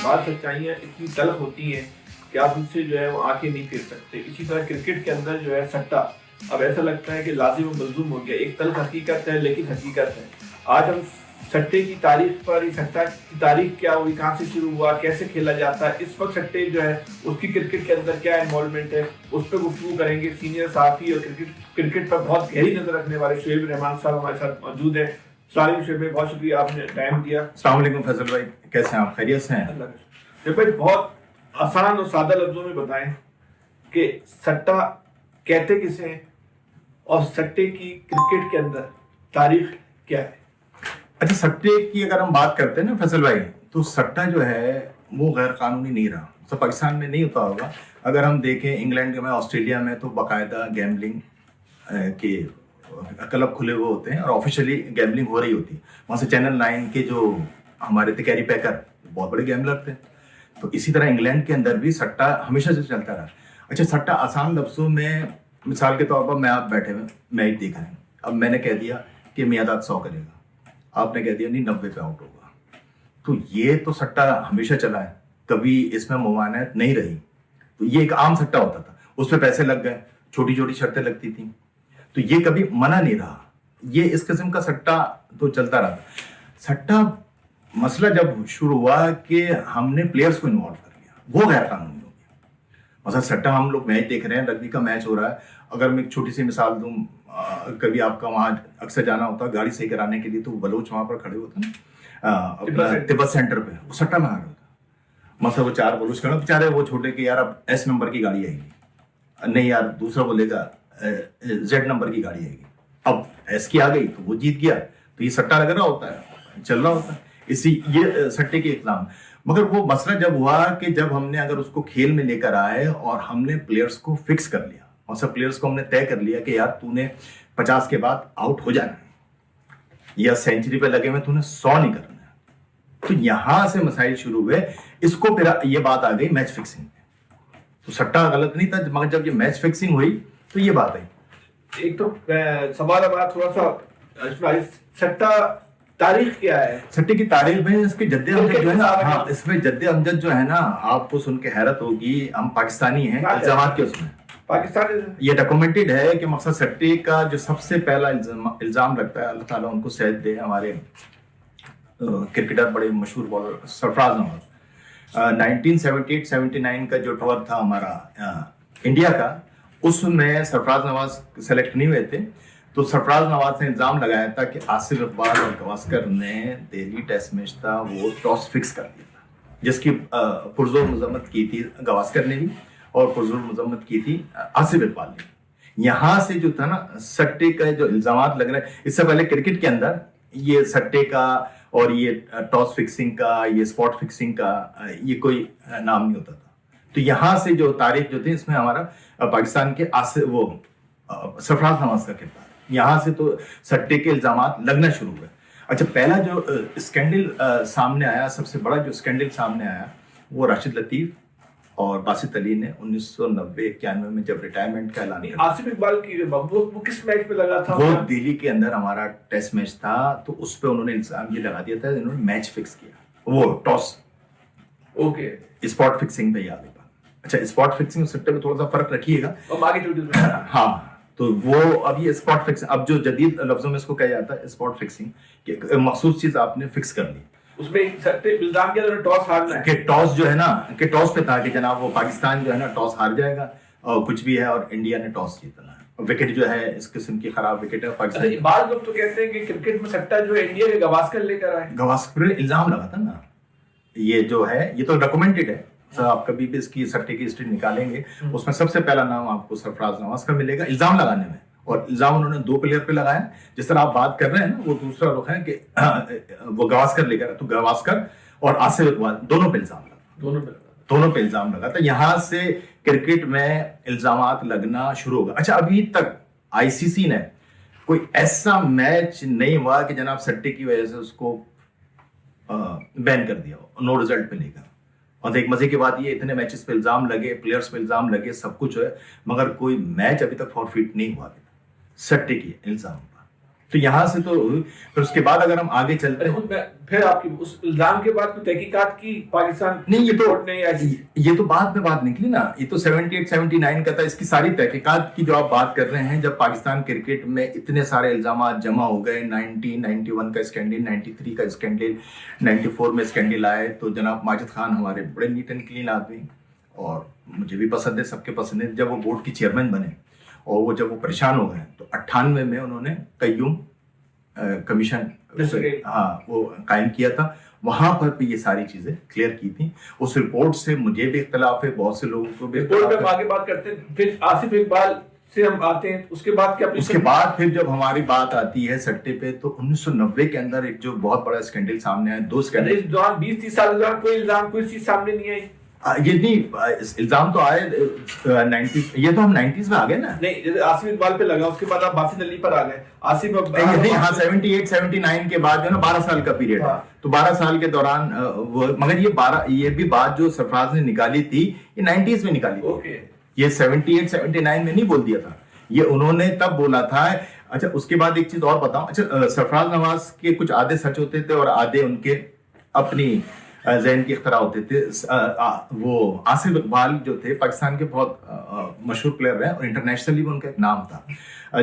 بعض سچائیاں اتنی تلخ ہوتی ہیں کہ آپ ان سے جو ہے وہ آنکھیں نہیں پھیر سکتے. اسی طرح کرکٹ کے اندر جو ہے سٹہ اب ایسا لگتا ہے کہ لازم و ملزوم ہو گیا. ایک تلخ حقیقت ہے لیکن حقیقت ہے. آج ہم سٹے کی تاریخ پر، سٹہ کی تاریخ کیا ہوئی، کہاں سے شروع ہوا، کیسے کھیلا جاتا ہے، اس وقت سٹے جو ہے اس کی کرکٹ کے اندر کیا انوالومنٹ ہے، اس پہ گفتگو کریں گے. سینئر صحافی اور کرکٹ پر بہت گہری نظر رکھنے والے شعیب الرحمان صاحب ہمارے ساتھ موجود ہیں. السلام علیکم شعیب بھائی، بہت شکریہ آپ نے ٹائم دیا. السلام علیکم فیصل بھائی، کیسے ہیں آپ؟ خیریت سے ہیں؟ اللہ کا شکر. شعیب بھائی، بہت آسان اور سادہ لفظوں میں بتائیں کہ سٹہ کہتے کسے ہیں اور سٹے کی کرکٹ کے اندر تاریخ کیا ہے؟ اچھا، سٹے کی اگر ہم بات کرتے ہیں نا فیصل بھائی، تو سٹہ جو ہے وہ غیر قانونی نہیں رہا. تو پاکستان میں نہیں ہوتا ہوگا. اگر ہم دیکھیں انگلینڈ میں، آسٹریلیا میں تو باقاعدہ گیمبلنگ کے کلب کھلے ہوئے ہوتے ہیں اور آفیشلی گیمبلنگ ہو رہی ہوتی ہے. وہاں سے چینل 9 کے جو ہمارے تھے کیری پیکر، بہت بڑے گیمبلر تھے. تو اسی طرح انگلینڈ کے اندر بھی سٹہ ہمیشہ سے چلتا رہا. اچھا، سٹہ آسان لفظوں میں مثال کے طور پر میں آپ بیٹھے ہوئے میچ دیکھ رہے ہیں. اب میں نے کہہ دیا کہ میاداد 100 کرے گا، آپ نے کہہ دیا نہیں 90 پہ آؤٹ ہوگا. تو یہ تو سٹہ ہمیشہ چلا ہے، کبھی اس میں ممانعت نہیں رہی. تو یہ ایک عام سٹہ ہوتا تھا، اس پہ پیسے لگ گئے، چھوٹی چھوٹی شرطیں لگتی تھیں، تو یہ کبھی منع نہیں رہا. یہ اس قسم کا سٹہ تو چلتا رہا. سٹہ مسئلہ جب شروع ہوا کہ ہم نے پلیئرز کو انوالو کر لیا، وہ غیر قانونی ہو گیا. مثلا سٹہ ہم لوگ میچ دیکھ رہے ہیں، رگبی کا میچ ہو رہا ہے. اگر میں ایک چھوٹی سی مثال دوں، کبھی آپ کا وہاں اکثر جانا ہوتا ہے گاڑی صحیح کرانے کے لیے، تو بلوچ وہاں پر کھڑے ہوتے ہیں تبت سینٹر پہ، وہ سٹہ میں آ رہا ہوتا ہے. مثلا وہ 4 بلوچ کھڑے بےچارے، وہ چھوٹے کہ یار اب ایس نمبر کی گاڑی آئے گی، نہیں یار دوسرا بولے گا زیڈ نمبر کی گاڑی آئے گی. اب ایس کی آ گئی تو وہ جیت گیا. تو یہ سٹہ لگ رہا ہوتا ہے، چل رہا ہوتا ہے. یہ سٹے کے اقدام. مگر وہ مسئلہ جب ہوا کہ جب ہم نے اگر اس کو کھیل میں لے کر آئے اور ہم نے پلیئرز کو فکس کر لیا، اور سب پلیئرز کو ہم نے طے کر لیا کہ یار تو نے 50 کے بعد آؤٹ ہو جانا ہے، یا سینچری پہ لگے میں تو نے 100 نہیں کرنا ہے. تو یہاں سے مسائل شروع ہوئے. اس کو پھر یہ بات آ گئی میچ فکسنگ پہ. تو سٹہ غلط نہیں تھا، مگر جب یہ میچ فکسنگ ہوئی تو یہ بات آئی. ایک تو سوال اب تھوڑا سا، سٹہ تاریخ کیا ہے؟ سٹے کی تاریخ میں اس کے جد امجد جو ہے نا، ہاں اس میں جد امجد جو ہے نا، آپ کو سن کے حیرت ہوگی. ہم پاکستانی ہیں، الزامات کے اس میں پاکستان یہ ڈاکومنٹڈ ہے کہ مقصد سٹے کا جو سب سے پہلا الزام لگتا ہے، اللہ تعالیٰ ان کو صحت دے، ہمارے کرکٹر بڑے مشہور بالر سرفراز نواز. 1978-79 کا جو ٹور تھا ہمارا انڈیا کا، اس میں سرفراز نواز سلیکٹ نہیں ہوئے تھے. تو سرفراز نواز نے الزام لگایا تھا کہ آصف اقبال اور گواسکر نے دہلی ٹیسٹ میچ تھا وہ ٹاس فکس کر دیا تھا، جس کی پرزور مذمت کی تھی گواسکر نے بھی، اور پرزور مذمت کی تھی آصف اقبال نے. یہاں سے جو تھا نا سٹے کا جو الزامات لگ رہے ہیں، اس سے پہلے کرکٹ کے اندر یہ سٹے کا اور یہ ٹاس فکسنگ کا، یہ اسپاٹ فکسنگ کا یہ کوئی نام نہیں ہوتا تھا. تو یہاں سے جو تاریخ جو تھی، اس میں ہمارا پاکستان کے وہ سرفراز نواز کا کردار، یہاں سے تو سٹے کے الزامات لگنا شروع ہوئے. اچھا، پہلا جو اسکینڈل سامنے آیا، سب سے بڑا جو اسکینڈل سامنے آیا، وہ راشد لطیف اور باسط علی نے 1990-91 میں جب ریٹائرمنٹ کا اعلان کیا. آصف اقبال کی وہ کس میچ پہ لگا تھا؟ وہ دہلی کے اندر ہمارا ٹیسٹ میچ تھا، تو اس پہ انہوں نے الزام یہ لگا دیا تھا، انہوں نے میچ فکس کیا، وہ ٹاس. اوکے، اسپاٹ فکسنگ پہ یاد ہے. اچھا، اسپاٹ فکسنگ اور سٹے میں تھوڑا سا فرق رکھیے گا. ہاں، تو وہ اب یہ اسپاٹ فکسنگ، اب جو جدید لفظوں میں اس کو کہا جاتا ہے اسپاٹ فکسنگ، کہ مخصوص چیز آپ نے فکس کر لی. اس میں الزام کیا تھا ٹاس ہارنا ہے، کہ ٹاس جو ہے نا، کہ ٹاس پہ تھا کہ جناب وہ پاکستان جو ہے نا ٹاس ہار جائے گا اور کچھ بھی ہے، اور انڈیا نے ٹاس جیتنا ہے. وکٹ جو ہے اس قسم کی خراب وکٹ ہے پاکستان. بعض لوگ تو کہتے ہیں کہ کرکٹ میں سٹہ جو ہے انڈیا کے گواسکر لے کر آئے. گواسکر پہ الزام لگا تھا نا، یہ جو ہے یہ تو ڈاکومنٹڈ ہے. آپ کبھی بھی اس کی سٹے کی ہسٹری نکالیں گے، اس میں سب سے پہلا نام آپ کو سرفراز نواز کا ملے گا الزام لگانے میں. اور الزام انہوں نے 2 پلیئر پہ لگایا. جس طرح آپ بات کر رہے ہیں نا، وہ دوسرا رخ ہے کہ وہ گواسکر لے کر، تو گواسکر اور آصف اقبال دونوں پہ الزام لگا تھا. یہاں سے کرکٹ میں الزامات لگنا شروع ہوگا. اچھا، ابھی تک آئی سی سی نے کوئی ایسا میچ نہیں ہوا کہ جناب سٹے کی وجہ سے اس کو بین کر دیا ہو، نو ریزلٹ پہ لے کر. اور ایک مزے کی بات یہ، اتنے میچز پہ الزام لگے، پلیئرز پہ الزام لگے، سب کچھ ہے، مگر کوئی میچ ابھی تک فارفیٹ نہیں ہوا سٹے کی الزام پر. تو یہاں سے تو پھر اس کے بعد اگر ہم آگے چلتے ہیں پھر آپ کی اس الزام کے بعد کوئی تحقیقات کی پاکستان نہیں، یہ تو بعد میں بات نکلی نا، یہ تو 78 79 کا تھا. اس کی ساری تحقیقات کی جو آپ بات کر رہے ہیں، جب پاکستان کرکٹ میں اتنے سارے الزامات جمع ہو گئے، 91 کا اسکینڈل، 93 کا اسکینڈل، 94 میں اسکینڈل آئے، تو جناب ماجد خان ہمارے بڑے نیٹ اینڈ کلین آدمی اور مجھے بھی پسند ہے، سب کے پسند ہے. جب وہ بورڈ کی چیئرمین بنے اور وہ جب وہ پریشان ہو گئے تو 98 میں انہوں نے قیوم کمیشن وہ قائم کیا تھا. وہاں پر بھی یہ ساری چیزیں کلیئر کی تھیں. اس رپورٹ سے مجھے بھی اختلاف ہے، بہت سے لوگوں کو بھی رپورٹ پہ آگے بات کرتے ہیں. پھر آصف اقبال سے ہم آتے ہیں، اس کے بعد کیا؟ اس کے بعد پھر جب ہماری بات آتی ہے سٹے پہ، تو 1990 کے اندر ایک جو بہت بڑا اسکینڈل سامنے آیا، 2 اسکینڈل. اس دوران 20-30 سال کے دوران کوئی الزام، کوئی چیز سامنے نہیں آئی. یہ نہیں، الزام تو آئے 90، یہ تو ہم 90s میں آ گئے نا. نہیں، جیسے آصف اقبال پہ لگا، اس کے بعد آپ باسط علی پر آ گئے. آصف نہیں، ہاں 78 79 کے بعد جو ہے نا 12 سال کا پیریڈ ہے. تو 12 سال کے دوران مگر یہ بھی بات جو سرفراز نے نکالی تھی، یہ 90s میں نکالی تھی. یہ 78 79 میں نہیں بول دیا تھا، یہ انہوں نے تب بولا تھا. اچھا، اس کے بعد ایک چیز اور بتاؤں. اچھا، سرفراز نواز کے کچھ آدھے سچ ہوتے تھے اور آدھے ان کے اپنی ذہن کی اختراع ہوتے تھے. وہ آصف اقبال جو تھے پاکستان کے بہت مشہور پلیئر رہے اور انٹرنیشنلی بھی ان کا ایک نام تھا. ہاں،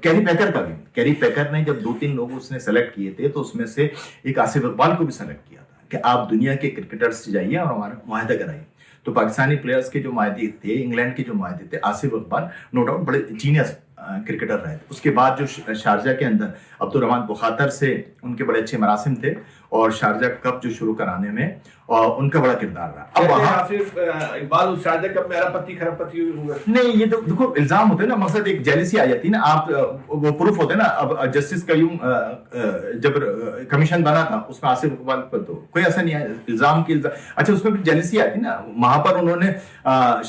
کیری پیکر کا بھی، کیری پیکر نے جب 2-3 لوگ اس نے سلیکٹ کیے تھے تو اس میں سے ایک آصف اقبال کو بھی سلیکٹ کیا تھا کہ آپ دنیا کے کرکٹرز سے جائیے اور ہمارا معاہدہ کرائیے. تو پاکستانی پلیئرز کے جو معاہدے تھے، انگلینڈ کے جو معاہدے تھے، آصف اقبال نو ڈاؤٹ بڑے جینیس کرکٹر رہے. اس کے بعد جو شارجہ کے اندر عبدالرحمان بخاطر سے ان کے بڑے اچھے مراسم تھے اور شارجہ کپ جو شروع کرانے میں ان کا بڑا کردار رہا. اب وہاں شارجہ کپ میں پتی خراب پتی ہوئے نہیں، یہ تو دیکھو الزام ہوتے ہیں نا، مقصد ایک جیلسی آ جاتی ہے نا. آپ وہ پروف ہوتے ہیں نا. اب جسٹس قیوم جب کمیشن بنا تھا اس میں آصف اقبال پر تو کوئی ایسا نہیں ہے الزام کی. اچھا، اس میں بھی جیلسی آتی نا. وہاں پر انہوں نے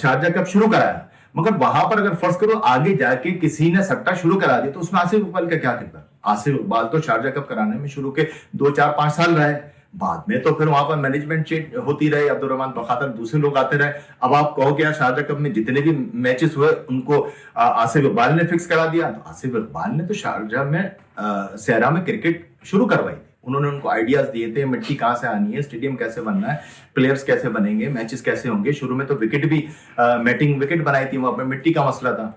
شارجہ کپ شروع کرایا، مگر وہاں پر اگر فرض کرو آگے جا کے کسی نے سٹا شروع کرا دیا تو اس میں آصف اقبال کا کیا کردار؟ آصف اقبال تو شارجہ کپ کرانے میں شروع کے 2-4-5 سال رہے، بعد میں تو پھر وہاں پر مینجمنٹ چینج ہوتی رہی، عبدالرحمان بخاطر دوسرے لوگ آتے رہے. اب آپ کہو کہ شارجہ کپ میں جتنے بھی میچز ہوئے ان کو آصف اقبال نے فکس کرا دیا. تو آصف اقبال نے تو شارجہ میں صحرا میں کرکٹ شروع کروائی تھی. انہوں نے ان کو آئیڈیاز دیے تھے، مٹی کہاں سے آنی ہے، اسٹیڈیم کیسے بننا ہے، پلیئرز کیسے بنیں گے، میچز کیسے ہوں گے. شروع میں تو وکٹ بھی میٹنگ وکٹ بنائی تھی، وہاں پہ مٹی کا مسئلہ تھا،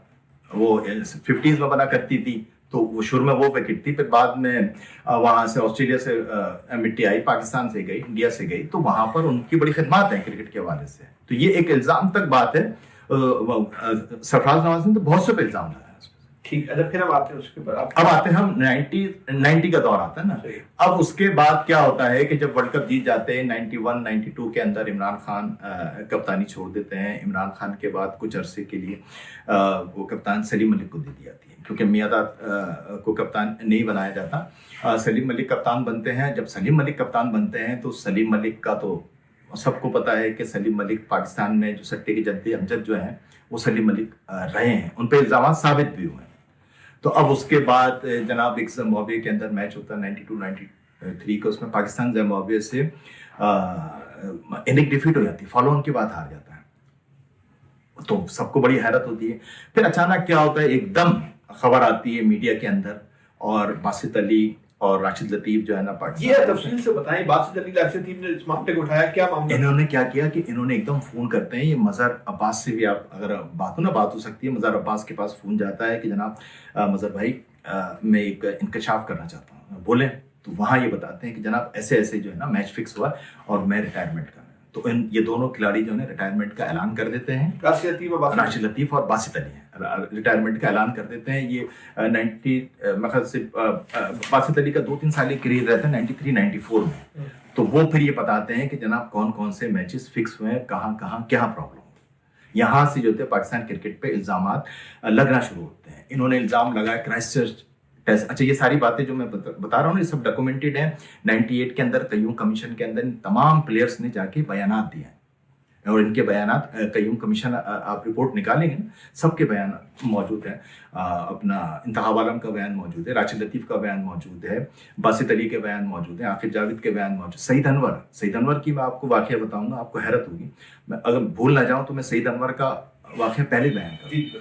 وہ 50s میں بنا کرتی تھی. تو وہ شروع میں وہ وکٹ تھی. پھر بعد میں وہاں سے آسٹریلیا سے مٹی آئی، پاکستان سے گئی، انڈیا سے گئی. تو وہاں پر ان کی بڑی خدمات ہیں کرکٹ کے حوالے سے. تو یہ ایک الزام تک بات ہے. سرفراز نواز نے تو بہت سے پہ الزام لگایا. ٹھیک ہے، پھر ہم آتے ہیں اس کے بعد. اب آتے ہیں ہم 90 کا دور آتا ہے نا. اب اس کے بعد کیا ہوتا ہے کہ جب ورلڈ کپ جیت جاتے ہیں 91 92 کے اندر عمران خان کپتانی چھوڑ دیتے ہیں. عمران خان کے بعد کچھ عرصے کے لیے وہ کپتان سلیم ملک کو دے دی جاتی ہے کیونکہ میاداد کو کپتان نہیں بنایا جاتا. سلیم ملک کپتان بنتے ہیں. جب سلیم ملک کپتان بنتے ہیں تو سلیم ملک کا تو سب کو پتا ہے کہ سلیم ملک پاکستان میں جو سٹے کے جدید امجد جو ہیں وہ سلیم ملک رہے ہیں. ان پہ الزامات ثابت بھی ہوئے ہیں. تو اب اس کے بعد جناب ایک زمبابوے کے اندر میچ ہوتا ہے 92 93 کا. اس میں پاکستان زمبابوے سے انک ڈیفیٹ ہو جاتی ہے، فالو آن کے بعد ہار جاتا ہے. تو سب کو بڑی حیرت ہوتی ہے. پھر اچانک کیا ہوتا ہے، ایک دم خبر آتی ہے میڈیا کے اندر اور باسط علی اور راشد لطیف جو ہے نا پاکستان. یہ تفصیل سے بتائیں، باسط علی راشد لطیف نے اس معاملے کو اٹھایا، کیا معاملہ؟ انہوں نے کیا کیا کہ انہوں نے ایک دم فون کرتے ہیں. یہ مظہر عباس سے بھی آپ اگر بات ہو سکتی ہے. مظہر عباس کے پاس فون جاتا ہے کہ جناب مظہر بھائی میں ایک انکشاف کرنا چاہتا ہوں، بولیں. تو وہاں یہ بتاتے ہیں کہ جناب ایسے ایسے جو ہے نا میچ فکس ہوا اور میں ریٹائرمنٹ کرنا. تو یہ دونوں کھلاڑی جو ہے ریٹائرمنٹ کا اعلان کر دیتے ہیں. راشد لطیف اور باسط علی ریٹائرمنٹ کا اعلان کر دیتے ہیں. یہ 90 سے باسط علی کا 2-3 سال کریئر رہتا ہے 93 94 میں. تو وہ پھر یہ بتاتے ہیں کہ جناب کون کون سے میچز فکس ہوئے ہیں، کہاں کہاں کیا پرابلم. یہاں سے جو تھے پاکستان کرکٹ پہ الزامات لگنا شروع ہوتے ہیں. انہوں نے الزام لگایا کرائسٹ چرچ ٹیسٹ. اچھا، یہ ساری باتیں جو میں بتا رہا ہوں یہ سب ڈاکومنٹڈ ہیں. 98 کے اندر قیوم کمیشن کے اندر تمام پلیئرز نے جا کے بیانات دیے ہیں اور ان کے بیانات قیوم کمیشن آپ رپورٹ نکالیں گے، سب کے بیانات موجود ہیں. اپنا انتخاب عالم کا بیان موجود ہے، راشد لطیف کا بیان موجود ہے، باسط علی کے بیان موجود ہیں، عاقب جاوید کے بیان موجود. سعید انور کی میں آپ کو واقعہ بتاؤں گا، آپ کو حیرت ہوگی. میں اگر بھول نہ جاؤں تو میں سعید انور کا واقعہ پہلے بیان کروں.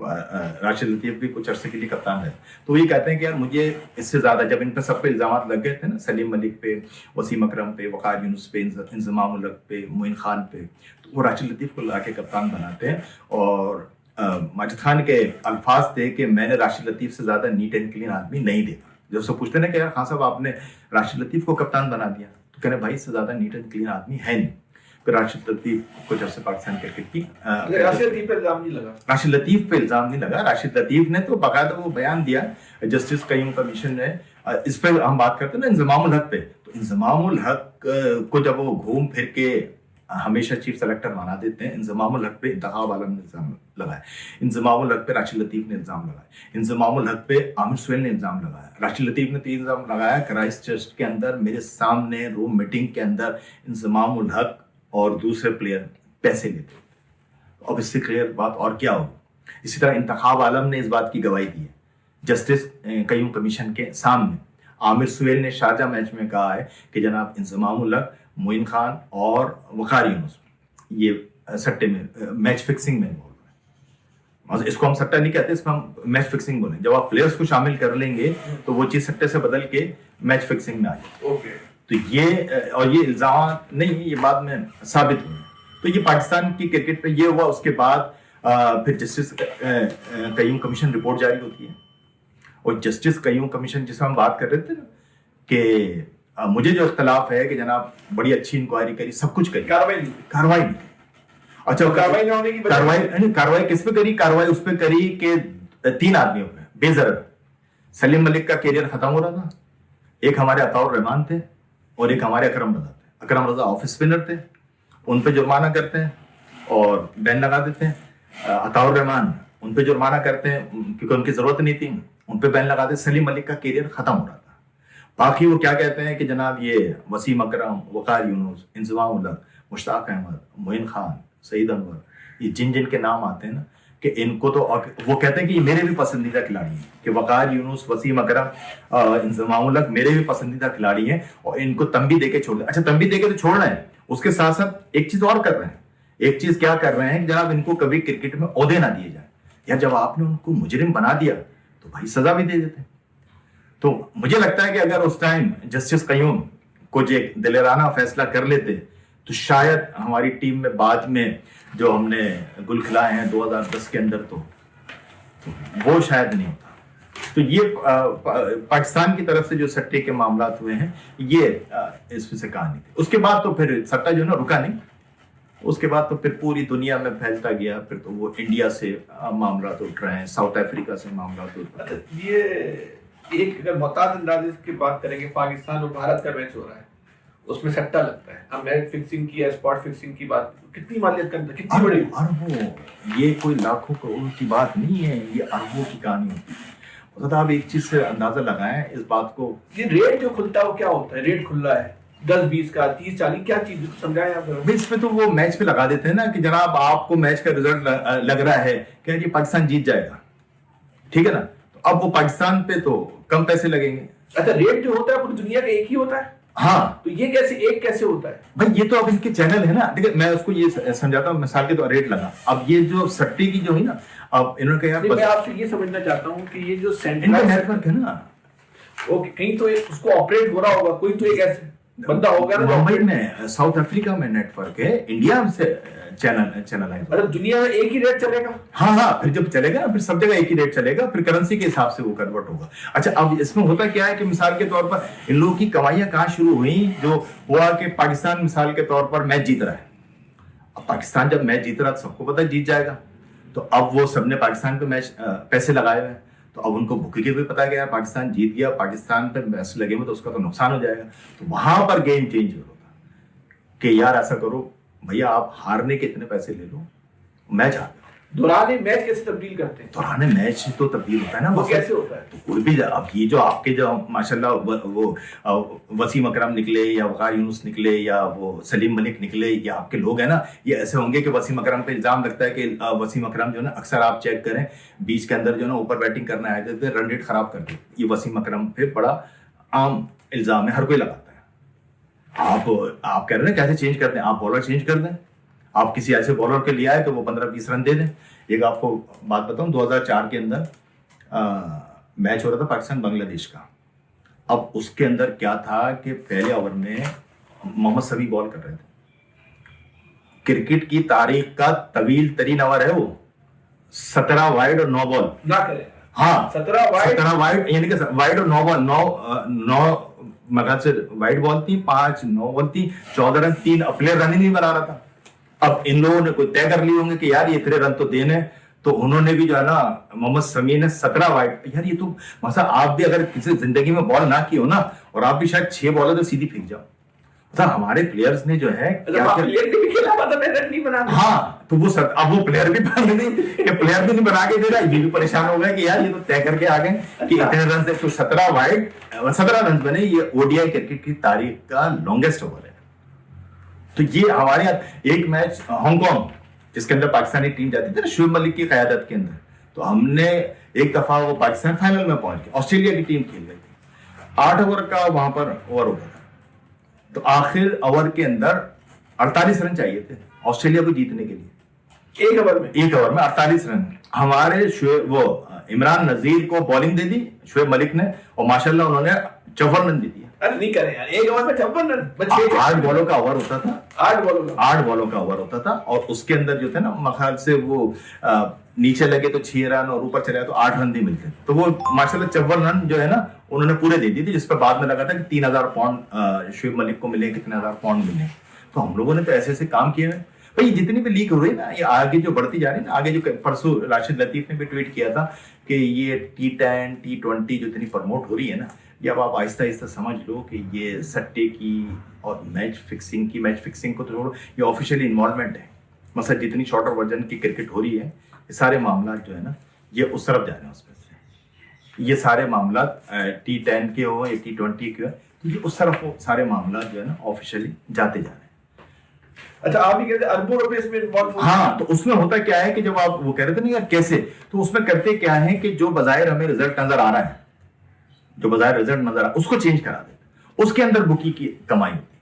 راشد لطیف بھی کچھ عرصے کے لیے کپتان رہے. تو یہ کہتے ہیں کہ یار مجھے اس سے زیادہ, جب ان پہ سب پہ الزامات لگ گئے تھے نا, سلیم ملک پہ, وسیم اکرم پہ, وقار یونس پہ, انضمام الحق پہ, معین خان پہ, تو وہ راشد لطیف کو لا کے کپتان بناتے ہیں. اور ماجد خان کے الفاظ تھے کہ میں نے راشد لطیف سے زیادہ نیٹ اینڈ کلین آدمی نہیں دیکھا. جب سے پوچھتے نا کہ یار خان صاحب آپ نے راشد لطیف کو کپتان بنا دیا, تو کہنے بھائی اس سے زیادہ نیٹ اینڈ کلین آدمی ہے نہیں. پھر راشد لطیف کچھ عرصے پاکستان کرکٹ کی, راشد لطیف پہ الزام نہیں لگا, راشد لطیف پہ الزام نہیں لگا. راشد لطیف نے تو باقاعدہ وہ بیان دیا جسٹس قیوم کمیشن نے. اس پہ ہم بات کرتے ہیں نا انضمام الحق پہ, تو انضمام الحق کو جب وہ گھوم پھر کے ہمیشہ چیف سلیکٹر بنا دیتے ہیں, انضمام الحق پہ انتخاب عالم نے الزام لگایا, انضمام الحق پہ راشد لطیف نے الزام لگایا, انضمام الحق پہ عامر سہیل نے الزام لگایا. راشد لطیف نے 3 الزام لگایا. کرائسٹ چرچ کے اندر میرے سامنے روم میٹنگ کے اندر انضمام الحق اور دوسرے پلیئر پیسے لیتے. اب اس سے کلیئر بات اور کیا ہوگی. اسی طرح انتخاب عالم نے اس بات کی گواہی دی ہے جسٹس قیوم کمیشن کے سامنے. عامر سہیل نے شارجہ میچ میں کہا ہے کہ جناب انضمام الحق, معین خان اور وقار یونس یہ سٹے میں میچ فکسنگ میں بول رہے ہیں. اس کو ہم سٹہ نہیں کہتے, اس کو ہم میچ فکسنگ بولیں. جب آپ پلیئرس کو شامل کر لیں گے تو وہ چیز سٹے سے بدل کے میچ فکسنگ میں آئی. تو یہ اور یہ الزامات نہیں, یہ بعد میں ثابت ہوئے. تو یہ پاکستان کی کرکٹ پہ یہ ہوا. اس کے بعد پھر جسٹس قیوم کمیشن رپورٹ جاری ہوتی ہے, اور جسٹس قیوم کمیشن جس میں ہم بات کر رہے تھے کہ مجھے جو اختلاف ہے کہ جناب بڑی اچھی انکوائری کری, سب کچھ کری, کاروائی نہیں. اچھا کاروائی نہ ہونے کی کاروائی کس پہ کری؟ کاروائی اس پہ کری کہ 3 آدمیوں پہ بے ضرر. سلیم ملک کا کیریئر ختم ہو رہا تھا, ایک ہمارے عطاء الرحمان تھے اور ایک ہمارے اکرم رضا تھے. اکرم رضا آف اسپنر تھے, ان پہ جرمانہ کرتے ہیں اور بین لگا دیتے ہیں. عطاء الرحمان ان پہ جرمانہ کرتے ہیں کیونکہ ان کی ضرورت نہیں تھی, ان پہ بین لگاتے. سلیم ملک کا کیریئر ختم ہو رہا تھا. باقی وہ کیا کہتے ہیں کہ جناب یہ وسیم اکرم, وقار یونس, انضمام الحق, مشتاق احمد, معین خان, سعید انور, یہ جن کے نام آتے ہیں نا کہ ان کو تو, وہ کہتے ہیں کہ یہ میرے بھی پسندیدہ کھلاڑی ہیں, کہ وقار یونس, وسیم اکرم, انضمام الحق میرے بھی پسندیدہ کھلاڑی ہیں, اور ان کو تنبیہ دے کے چھوڑ دیں. اچھا تنبیہ دے کے تو چھوڑ رہے ہیں, اس کے ساتھ ساتھ ایک چیز اور کر رہے ہیں. ایک چیز کیا کر رہے ہیں کہ جناب ان کو کبھی کرکٹ میں عہدے نہ دیے جائیں. یا جب آپ نے ان کو مجرم بنا دیا تو بھائی سزا بھی دے دیتے. تو مجھے لگتا ہے کہ اگر اس ٹائم جسٹس قیوم کچھ ایک دلیرانہ فیصلہ کر لیتے تو شاید ہماری ٹیم میں بعد میں جو ہم نے گل کھلائے ہیں 2010 کے اندر تو وہ شاید نہیں ہوتا. تو یہ پاکستان کی طرف سے جو سٹے کے معاملات ہوئے ہیں یہ اس میں سے کہانی تھی. اس کے بعد تو پھر سٹہ جو ہے نا رکا نہیں, اس کے بعد تو پھر پوری دنیا میں پھیلتا گیا. پھر تو وہ انڈیا سے معاملات اٹھ رہے ہیں, ساؤتھ افریقہ سے معاملات اٹھ رہے ہیں. یہ ایک اگر محتاط انداز کی بات کریں گے, پاکستان اور بھارت کا میچ ہو رہا ہے, اس میں سٹہ لگتا ہے. ہم میچ فکسنگ کی یا اسپاٹ فکسنگ کی بات, کتنی مالیت کرتا ہے, کتنی بڑی اربوں, یہ کوئی لاکھوں کروڑوں کی بات نہیں ہے, یہ اربوں کی کہانی ہوتی ہے. آپ ایک چیز سے اندازہ لگائیں اس بات کو, یہ ریٹ جو کھلتا ہے وہ کیا ہوتا ہے؟ ریٹ کھل رہا ہے 10-20 کا, 30-40, کیا چیز سمجھائیں آپ. اس میں تو وہ میچ پہ لگا دیتے ہیں نا کہ جناب آپ کو میچ کا رزلٹ لگ رہا ہے کہ جی پاکستان جیت جائے گا, ٹھیک ہے نا, تو اب وہ پاکستان پہ تو کم پیسے لگیں گے. اچھا ریٹ جو ہوتا ہے پوری دنیا کا ایک ہی ہوتا ہے؟ ہاں. تو یہ کیسے ایک کیسے ہوتا ہے بھائی؟ یہ تو اب ان کے چینل ہے نا. دیکھیں میں اس کو یہ سمجھاتا ہوں, مثال کے طور ریٹ لگا. اب یہ جو سٹے کی جو ہے نا, اب انہوں نے کہا میں آپ سے یہ سمجھنا چاہتا ہوں کہ یہ جو ان کا نیٹ ورک ہے نا, کہیں تو اس کو آپریٹ ہو رہا ہوگا, کوئی تو ایک ایسے بندہ ہوگا نا. ممبئی میں, ساؤتھ افریقہ میں نیٹ ورک ہے, انڈیا سے چینل ہے. مطلب دنیا میں ایک ہی ریٹ چلے گا؟ ہاں ہاں, پھر جب چلے گا نا پھر سب جگہ ایک ہی ریٹ چلے گا, پھر کرنسی کے حساب سے وہ کنورٹ ہوگا. اچھا اب اس میں ہوتا کیا ہے کہ مثال کے طور پر ان لوگوں کی کمائیاں کہاں شروع ہوئیں, جو ہوا کہ پاکستان مثال کے طور پر میچ جیت رہا ہے. اب پاکستان جب میچ جیت رہا تو سب کو پتا جیت جائے گا, تو اب وہ سب نے پاکستان پہ میچ پیسے لگائے ہوئے ہیں, تو اب ان کو بھوکے کے بھی پتا گیا پاکستان جیت گیا, پاکستان پہ پیسے لگے ہوئے تو اس کا تو نقصان ہو جائے گا. تو وہاں پر گیم چینج ہوگا کہ یار ایسا کرو بھیا, آپ ہارنے کے اتنے پیسے لے لو, میچ ہار. دوران میچ کیسے تبدیل کرتے ہیں؟ دوران میچ تو تبدیل ہوتا ہے نا. وہ کیسے ہوتا ہے؟ تو کوئی بھی, اب یہ جو آپ کے جو ماشاءاللہ وہ وسیم اکرم نکلے یا وقار یونس نکلے یا وہ سلیم ملک نکلے, یا آپ کے لوگ ہیں نا, یہ ایسے ہوں گے کہ وسیم اکرم پہ الزام لگتا ہے کہ وسیم اکرم جو ہے نا, اکثر آپ چیک کریں بیچ کے اندر جو ہے نا اوپر بیٹنگ کرنے آئے تھے, رن ریٹ خراب کر دی. یہ وسیم اکرم پہ بڑا عام الزام ہے, ہر کوئی لگاتا ہے. آپ کہہ رہے ہیں کیسے چینج کرتے ہیں, آپ بالر چینج کر دیں. آپ کسی ایسے بولر کے لیے آئے کہ وہ 15-20 رن دے دیں. ایک آپ کو بات بتاؤں, 2004 کے اندر میچ ہو رہا تھا پاکستان بنگلہ دیش کا. اب اس کے اندر کیا تھا کہ پہلے اوور میں محمد سمیع بال کر رہے تھے. کرکٹ کی تاریخ کا طویل ترین اوور ہے وہ, 17 وائڈ اور 9 بال نہ کرے. ہاں 17 وائڈ, یعنی کہ وائڈ اور 9 بال, 9 مگر سے وائڈ بال تھی, 5 9 بال تھی, 14 رن, 3 پلیئر رن ہی نہیں بنا رہا تھا. اب ان لوگوں نے کوئی طے کر لیے ہوں گے کہ یار یہ اتنے رن تو دینے, تو انہوں نے بھی جو ہے نا محمد سمیع نے 17 وائڈ. یار یہ تو مثلا آپ بھی اگر کسی زندگی میں بال نہ کی ہو نا, اور آپ بھی شاید 6 بالوں تو سیدھی پھینک جاؤ. ہمارے پلیئرز نے جو ہے ہاں, تو وہ اب وہ پلیئر بھی پلیئر بھی نہیں بنا کے دے رہا, یہ بھی پریشان ہو گیا کہ یار یہ تو طے کر کے آ گئے کہ اتنے رن سے 17 وائڈ 17 رن بنے. یہ او ڈی آئی کرکٹ کی تاریخ کا لانگیسٹ اوور ہے. تو یہ ہمارے یہاں ایک میچ ہانگ کانگ جس کے اندر پاکستانی ٹیم جاتی تھی نا شعیب ملک کی قیادت کے اندر, تو ہم نے ایک دفعہ وہ پاکستان فائنل میں پہنچ گیا, آسٹریلیا کی ٹیم کھیل رہی تھی, 8 اوور کا وہاں پر اوور ہوتا تھا. تو آخر اوور کے اندر 48 رن چاہیے تھے آسٹریلیا کو جیتنے کے لیے. ایک اوور میں 48 رن. ہمارے وہ عمران نذیر کو بالنگ دے دی شعیب ملک نے, اور ماشاءاللہ انہوں نے 54 رن دے دیا. نہیں کرے یار, ایک اوور میں 54 رن, 8 بالوں کا اوور ہوتا تھا, 8 بالوں کا اوور ہوتا تھا. اور اس کے اندر جو تھے نا مخال سے وہ نیچے لگے تو 6 رن, اور اوپر چلے تو 8 رن بھی ملتے. تو وہ ماشاءاللہ 54 رن جو ہے نا انہوں نے پورے دے دی تھی, جس پہ بعد میں لگا تھا کہ 3000 پاؤنڈ شعیب ملک کو ملے, کتنے ہزار پاؤنڈ ملے. تو ہم لوگوں نے تو ایسے ایسے کام کیے ہیں بھائی. جتنی بھی لیگ ہو رہی ہے نا, یہ آگے جو بڑھتی جا رہی ہے نا, آگے جو پرسوں راشد لطیف نے بھی ٹویٹ کیا تھا کہ یہ T10 T20 جو اتنی پروموٹ ہو رہی ہے نا, یہ اب آپ آہستہ آہستہ سمجھ لو کہ یہ سٹے کی اور میچ فکسنگ کو تو چھوڑو, یہ آفیشیلی انوالومنٹ ہے. مثلا جتنی شارٹر ورژن کی کرکٹ ہو رہی ہے, یہ سارے معاملات جو ہے نا یہ اس طرف جا رہے ہیں. اس میں سے یہ سارے معاملات T10 کے ہو یا T20 کے ہو, یہ اس طرف وہ سارے معاملات جو ہے نا آفیشیلی جاتے جا رہے ہیں. اچھا, آپ بھی کہتے ہیں اربوں روپے اس میں انوالو ہو. ہاں, تو اس میں ہوتا کیا ہے کہ جب آپ وہ کہہ رہے تھے نا یار کیسے, تو اس میں کرتے کیا ہے کہ جو بظاہر ہمیں رزلٹ نظر آ رہا ہے, اس کو چینج کرا دیتے, اس کے اندر بکی کی کمائی ہوتی ہے.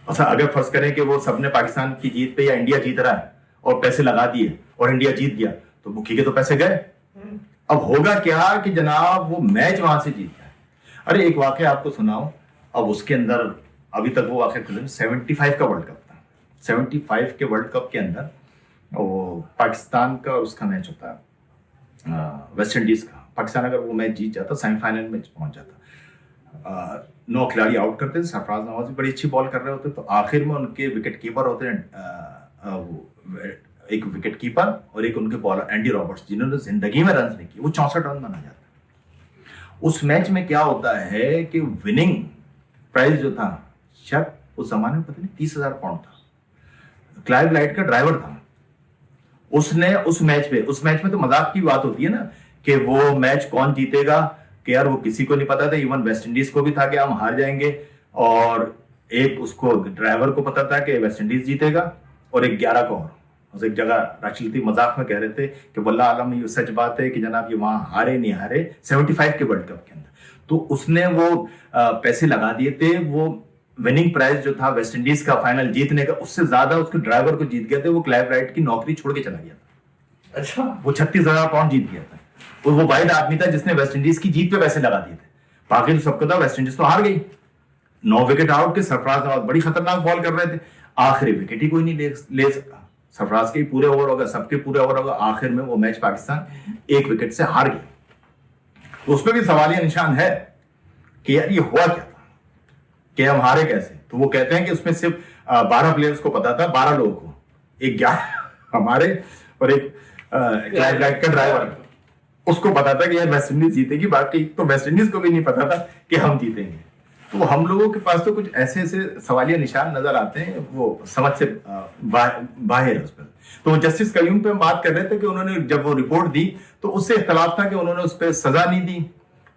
اچھا, اگر فرض کریں کہ وہ سب نے پاکستان کی جیت پہ یا انڈیا جیت رہا ہے اور پیسے لگا دیے اور انڈیا جیت گیا, تو بکی کے تو پیسے گئے. اب ہوگا کیا کہ جناب وہ میچ وہاں سے جیت گیا. ارے ایک واقعہ آپ کو سناؤ, اب اس کے اندر ابھی تک وہ واقعہ 75 کا ورلڈ کپ تھا. 75 کے ورلڈ کپ کے اندر وہ پاکستان کا اس کا میچ ہوتا ہے ویسٹ انڈیز کا. پاکستان اگر وہ میچ جیت جاتا, سیمی فائنل میں پہنچ جاتا, 9 کھلاڑی آؤٹ کرتے, سرفراز نواز بھی بڑی اچھی بال کر رہے ہوتے, تو آخر میں ان کے وکٹ کیپر ہوتے ہیں, ایک وکٹ کیپر اور ایک ان کے بالر اینڈی رابرٹس, جنہوں نے زندگی میں رنز نہیں کیے, وہ 64 رن بنا جاتا. اس میچ میں کیا ہوتا ہے کہ وننگ پرائز جو تھا شاید اس زمانے میں پتہ نہیں 30,000 پاؤنڈ تھا. کلائیو لائٹ کا ڈرائیور تھا, اس نے اس میچ میں تو مذاق کی بات ہوتی ہے نا کہ وہ میچ کون جیتے گا, کہ یار وہ کسی کو نہیں پتا تھا, ایون ویسٹ انڈیز کو بھی تھا کہ ہم ہار جائیں گے, اور ایک اس کو ڈرائیور کو پتا تھا کہ ویسٹ انڈیز جیتے گا, اور ایک 11 کو اور. ایک جگہ راشد لطیف مذاق میں کہہ رہے تھے کہ واللہ عالم یہ سچ بات ہے کہ جناب یہ وہاں ہارے نہیں ہارے 75 کے ورلڈ کپ کے اندر. تو اس نے وہ پیسے لگا دیے تھے, وہ وننگ پرائز جو تھا ویسٹ انڈیز کا فائنل جیتنے کا, اس سے زیادہ اس کے ڈرائیور کو جیت گئے تھے. وہ کلائیو رائٹ کی نوکری چھوڑ کے چلا گیا تھا. اچھا, وہ 36,000 پاؤنڈ جیت گیا تھا, اور وہ واحد آدمی تھا جس نے ویسٹ انڈیز کی جیت پہ پیسے لگا دیے تھے. باقی تو سب کو تھا ویسٹ انڈیز تو ہار گئی. 9 وکٹ آؤٹ کے, سرفراز نواز بڑی خطرناک بال کر رہے تھے, آخری وکٹ ہی کوئی نہیں لے سکا. سرفراز کے پورے اوور ہوگا, سب کے پورے اوور ہوگا, آخر میں وہ میچ پاکستان 1 وکٹ سے ہار گئی. تو اس پہ بھی سوالیہ نشان ہے کہ یار یہ ہوا کیا تھا, کہ ہم ہارے کیسے. تو وہ کہتے ہیں کہ اس میں صرف 12 پلیئرز کو پتا تھا, 12 لوگوں کو, ایک 11 ہمارے اور ایک کلائیو لائٹ کا ڈرائیور, اس کو پتا تھا کہ یار ویسٹ انڈیز جیتے گی, باقی تو ویسٹ انڈیز کو بھی نہیں پتا تھا کہ ہم جیتیں گے. تو ہم لوگوں کے پاس تو کچھ ایسے سوالیہ نشان نظر آتے ہیں, وہ سمجھ سے باہر ہے اس پر. تو جسٹس قیوم پہ بات کر رہے تھے کہ انہوں نے جب وہ رپورٹ دی تو اس سے اختلاف تھا کہ انہوں نے اس پہ سزا نہیں دی,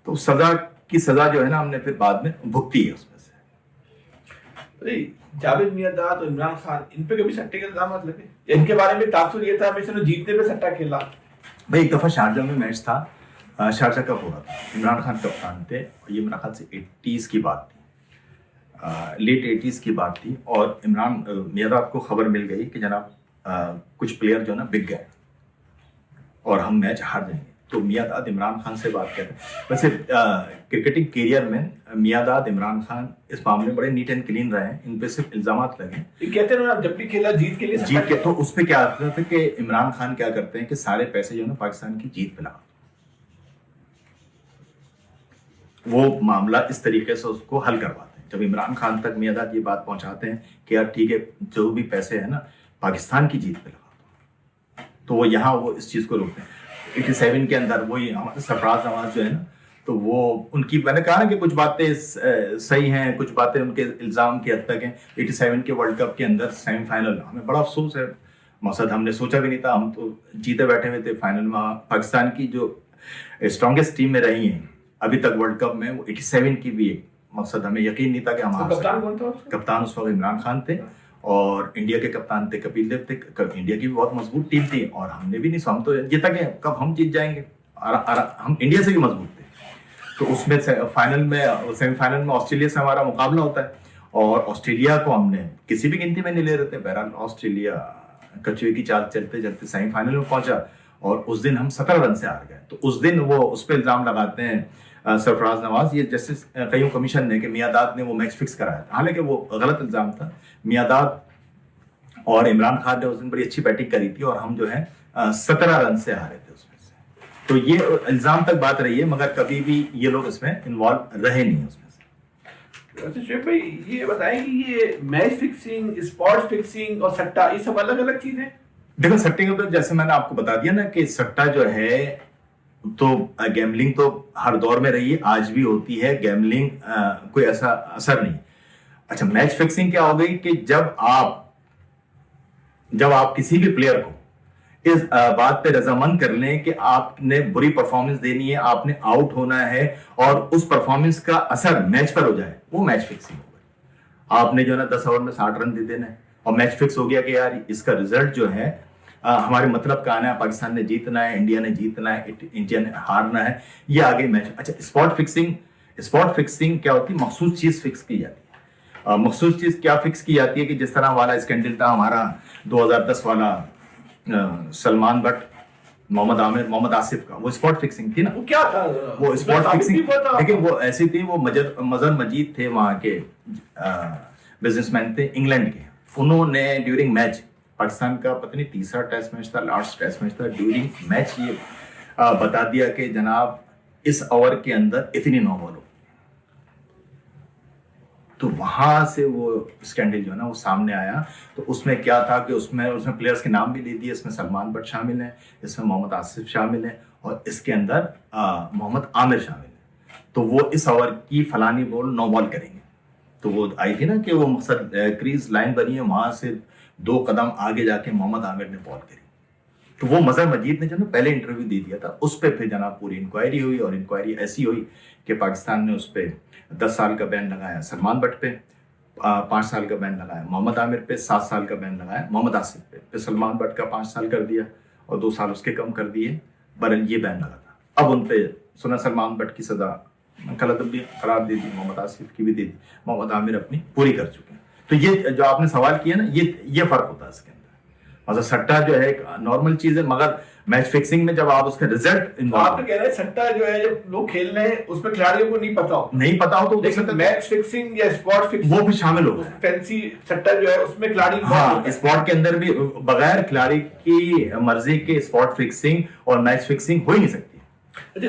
تو سزا کی سزا جو ہے نا ہم نے پھر بعد میں بھگتی ہے اس میں سے. جاوید میاں داد اور عمران خان, ان پہ کبھی سٹے کے الزامات لگے؟ ان کے بارے میں تاثر یہ تھا ہمیشہ نے جیتنے پہ سٹا کھیلا. بھائی ایک دفعہ شارجہ میں میچ تھا, شارجہ کپ ہو رہا تھا, عمران خان کپتان تھے, اور یہ میرا خیال سے 80s کی بات تھی. لیٹ 80s کی بات تھی اور عمران میاداد کو خبر مل گئی کہ جناب کچھ پلیئر جو ہے نا بک گئے اور ہم میچ ہار جائیں گے. تو میاداد عمران خان سے بات کرتے ہیں. ویسے کرکٹنگ کیریئر میں میاداد عمران خان اس معاملے میں بڑے نیٹ اینڈ کلین رہے ہیں, ان پہ صرف الزامات لگے. کہتے ہیں جب بھی کھیلا جیت کے لیے جیت کے, تو اس پہ کیا ہوتا تھا کہ عمران خان کیا کرتے ہیں کہ سارے پیسے جو ہے نا پاکستان کی جیت پہ لگا, وہ معاملہ اس طریقے سے اس کو حل کرواتے ہیں. جب عمران خان تک میاداد یہ بات پہنچاتے ہیں کہ یار ٹھیک ہے جو بھی پیسے ہیں نا پاکستان کی جیت پہ لگا, تو وہ یہاں وہ اس چیز کو روکتے ہیں. 87 کے اندر وہی ہمارے سرفراز نواز جو ہے نا, تو وہ ان کی میں نے کہا نا کہ کچھ باتیں صحیح ہیں, کچھ باتیں ان کے الزام کی حد تک ہیں. 87 کے ورلڈ کپ کے اندر سیمی فائنل ہمیں بڑا افسوس ہے, مقصد ہم نے سوچا بھی نہیں تھا, ہم تو جیتے بیٹھے ہوئے تھے. فائنل میں پاکستان کی جو اسٹرانگسٹ ٹیم میں رہی ہیں ابھی تک ورلڈ کپ میں, وہ 87 کی بھی ایک مقصد ہمیں یقین نہیں تھا کہ ہم کپتان اس وقت عمران خان تھے اور انڈیا کے کپتان تھے کپل دیو تھے. انڈیا کی بھی بہت مضبوط ٹیم تھی اور ہم نے بھی نہیں ہم تو جیتا کہ کب ہم جیت جائیں گے, ہم انڈیا سے بھی مضبوط تھے. تو اس میں فائنل میں سیمی فائنل میں آسٹریلیا سے ہمارا مقابلہ ہوتا ہے اور آسٹریلیا کو ہم نے کسی بھی گنتی میں نہیں لے رہے تھے. بہرحال آسٹریلیا کچوے کی چال چلتے چلتے سیمی فائنل میں پہنچا اور اس دن ہم 17 رن سے ہار گئے. تو اس دن وہ اس پہ الزام لگاتے ہیں سرفراز نواز, یہ جسٹس قیوم کمیشن نے, کہ میاداد نے وہ میچ فکس کرایا تھا. حالانکہ وہ غلط الزام تھا. میاداد اور عمران خان نے اس دن بڑی اچھی بیٹنگ کری تھی اور ہم جو ہے 17 رن سے ہارے تھے اس میں سے. تو یہ الزام تک بات رہی ہے مگر کبھی بھی یہ لوگ اس میں انوالو رہے نہیں اس میں سے. شعیب بھائی یہ بتائیں کہ یہ میچ فکسنگ, اسپاٹ فکسنگ اور سٹا یہ سب الگ الگ چیزیں. دیکھو سٹے کے اوپر جیسے میں نے آپ کو بتا دیا نا کہ سٹا جو ہے تو گیملنگ تو ہر دور میں رہی ہے, آج بھی ہوتی ہے. گیملنگ کوئی ایسا اثر نہیں. اچھا میچ فکسنگ کیا ہو گئی کہ جب آپ کسی بھی پلیئر کو اس بات پہ رضامند کر لیں کہ آپ نے بری پرفارمنس دینی ہے, آپ نے آؤٹ ہونا ہے اور اس پرفارمنس کا اثر میچ پر ہو جائے, وہ میچ فکسنگ ہو گئی. آپ نے جو ہے نا 10 اوور میں 60 رن دے دینا ہے اور میچ فکس ہو گیا کہ یار اس کا رزلٹ جو ہے ہمارے مطلب کا آنا ہے, پاکستان نے جیتنا ہے, انڈیا نے جیتنا ہے, انڈیا نے ہارنا ہے, یہ آگے میچ. اچھا اسپاٹ فکسنگ کیا ہوتی ہے؟ مخصوص چیز فکس کی جاتی ہے. مخصوص چیز کیا فکس کی جاتی ہے کہ جس طرح والا اسکینڈل تھا ہمارا 2010 والا سلمان بٹ محمد عامر محمد آصف کا, وہ اسپاٹ فکسنگ تھی نا. وہ کیا تھا وہ اسپاٹ فکسنگ, لیکن وہ ایسی تھی. وہ مظہر مجید تھے وہاں کے بزنس مین تھے انگلینڈ کے, انہوں نے ڈیورنگ میچ پاکستان کا پتہ نہیں تیسرا ٹیسٹ میچ تھا, لاسٹ ٹیسٹ میچ تھا, ڈیورنگ میچ یہ بتا دیا کہ جناب اس اوور کے اندر اتنی 9 بال ہو. تو وہاں سے وہ اسکینڈل جو ہے نا وہ سامنے آیا. تو اس میں کیا تھا کہ اس میں پلیئرز کے نام بھی لے دیے. اس میں سلمان بٹ شامل ہیں, اس میں محمد آصف شامل ہیں اور اس کے اندر محمد عامر شامل ہیں. تو وہ اس اوور کی فلانی بال 9 بال کریں گے. تو وہ آئی تھی نا کہ وہ مقصد کریز لائن بنی ہے, وہاں سے 2 قدم آگے جا کے محمد عامر نے بال کری. تو وہ مظہر مجید نے جو نا پہلے انٹرویو دے دیا تھا, اس پہ پھر جناب پوری انکوائری ہوئی اور انکوائری ایسی ہوئی کہ پاکستان نے اس پہ 10 سال کا بین لگایا سلمان بٹ پہ, 5 سال کا بین لگایا محمد عامر پہ, 7 سال کا بین لگایا محمد آصف پہ. پھر سلمان بٹ کا 5 سال کر دیا اور 2 سال اس کے کم کر دیے. برل یہ بین لگا تھا. اب ان پہ سنا سلمان بٹ کی سزا غلط بھی قرار دے دی, محمد آصف کی بھی دے دی, محمد عامر اپنی پوری کر چکے ہیں. تو یہ جو آپ نے سوال کیا نا, یہ فرق ہوتا ہے اس کے اندر. مطلب سٹا جو ہے ایک نارمل چیز ہے, مگر میچ فکسنگ میں جب آپ اس کا رزلٹ آپ کہہ رہے ہیں سٹا جو ہے جب لوگ کھیل رہے ہیں اس میں کھلاڑیوں کو نہیں پتا ہو تو میچ فکسنگ یا اسپاٹ فکسنگ وہ بھی شامل ہو گئے. فینسی سٹا جو ہے اس میں کھلاڑی, ہاں اسپاٹ کے اندر بھی بغیر کھلاڑی کی مرضی کے اسپاٹ فکسنگ اور میچ فکسنگ ہو ہی نہیں سکتی.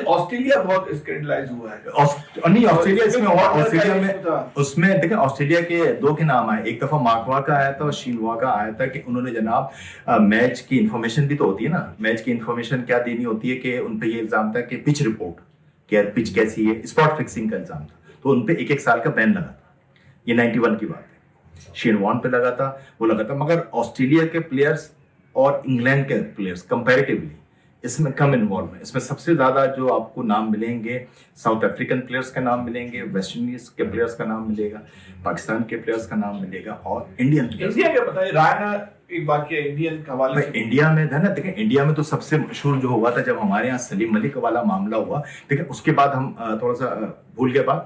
آسٹریلیا بہت اسکینڈلائز ہوا ہے. نہیں آسٹریلیا اس میں ہوا. آسٹریلیا میں اس میں دیکھیں آسٹریلیا کے 2 کے نام آئے. ایک دفعہ مارکوا کا آیا تھا اور شینوا کا آیا تھا کہ انہوں نے جناب میچ کی انفارمیشن بھی تو ہوتی ہے نا, میچ کی انفارمیشن کیا دینی ہوتی ہے کہ ان پہ یہ الزام تھا کہ پچ رپورٹ کہ پچ کیسی ہے, اسپاٹ فکسنگ کا الزام تھا. تو ان پہ 1 سال کا بین لگا تھا. یہ 91 کی بات ہے. شینوان پہ لگا تھا, وہ لگا تھا. مگر آسٹریلیا کے پلیئرس اور انگلینڈ کے پلیئرس کمپیریٹیولی اس میں کم انوالو ہے. اس میں سب سے زیادہ جو آپ کو نام ملیں گے ساؤتھ افریقن پلیئرس کا نام ملیں گے, ویسٹ انڈیز کے پلیئرس کا نام ملے گا, پاکستان کے پلیئرس کا نام ملے گا اور انڈین پلیئرس. انڈیا کیا بتائیں رائنا ایک واقعہ انڈین کا حوالے سے. انڈیا میں ہے نا, دیکھیں انڈیا میں تو سب سے مشہور جو ہوا تھا جب ہمارے یہاں سلیم ملک والا معاملہ ہوا. دیکھیں اس کے بعد ہم تھوڑا سا بھول گئے بات,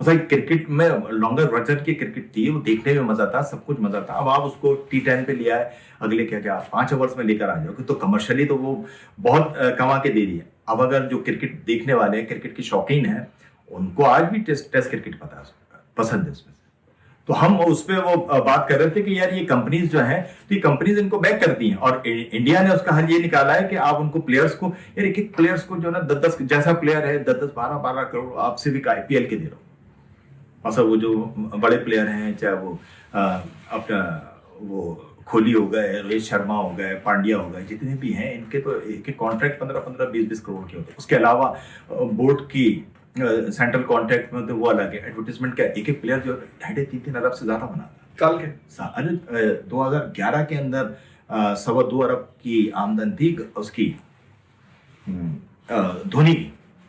کرکٹ میں لانگر ورژن کی کرکٹ تھی, وہ دیکھنے میں مزہ تھا, سب کچھ مزہ تھا. اب آپ اس کو T10 پہ لیا ہے, اگلے کیا 5 اوورس میں لے کر آ جاؤ, تو کمرشلی تو وہ بہت کما کے دے رہی ہے. اب اگر جو کرکٹ دیکھنے والے ہیں, کرکٹ کے شوقین ہیں, ان کو آج بھی ٹیسٹ کرکٹ پسند ہے اس میں سے. تو ہم اس پہ وہ بات کر رہے تھے کہ یار یہ کمپنیز جو ہیں, تو یہ کمپنیز ان کو بیک کرتی ہیں, اور انڈیا نے اس کا حل یہ نکالا ہے کہ آپ ان کو پلیئرس کو, یار ایک پلیئرس کو جو نا 10 جیسا پلیئر ہے 12 کروڑ آپ سے بھی IPL کے دے رہا ہوں. مثلا وہ جو بڑے پلیئر ہیں, چاہے وہ اپنا وہ کوہلی ہو گئے, روہت شرما ہو گئے, پانڈیا ہو گئے, جتنے بھی ہیں ان کے تو ایک کانٹریکٹ 15-20 کروڑ کے ہوتے ہیں. اس کے علاوہ بورڈ کی سینٹرل کانٹریکٹ میں تو وہ الگ ہے. ایڈورٹیزمنٹ کا ایک پلیئر جو 2.5-3 ارب سے زیادہ بناتا ہے. کل کے 2011 کے اندر 2.25 ارب کی آمدن تھی اس کی, دھونی کی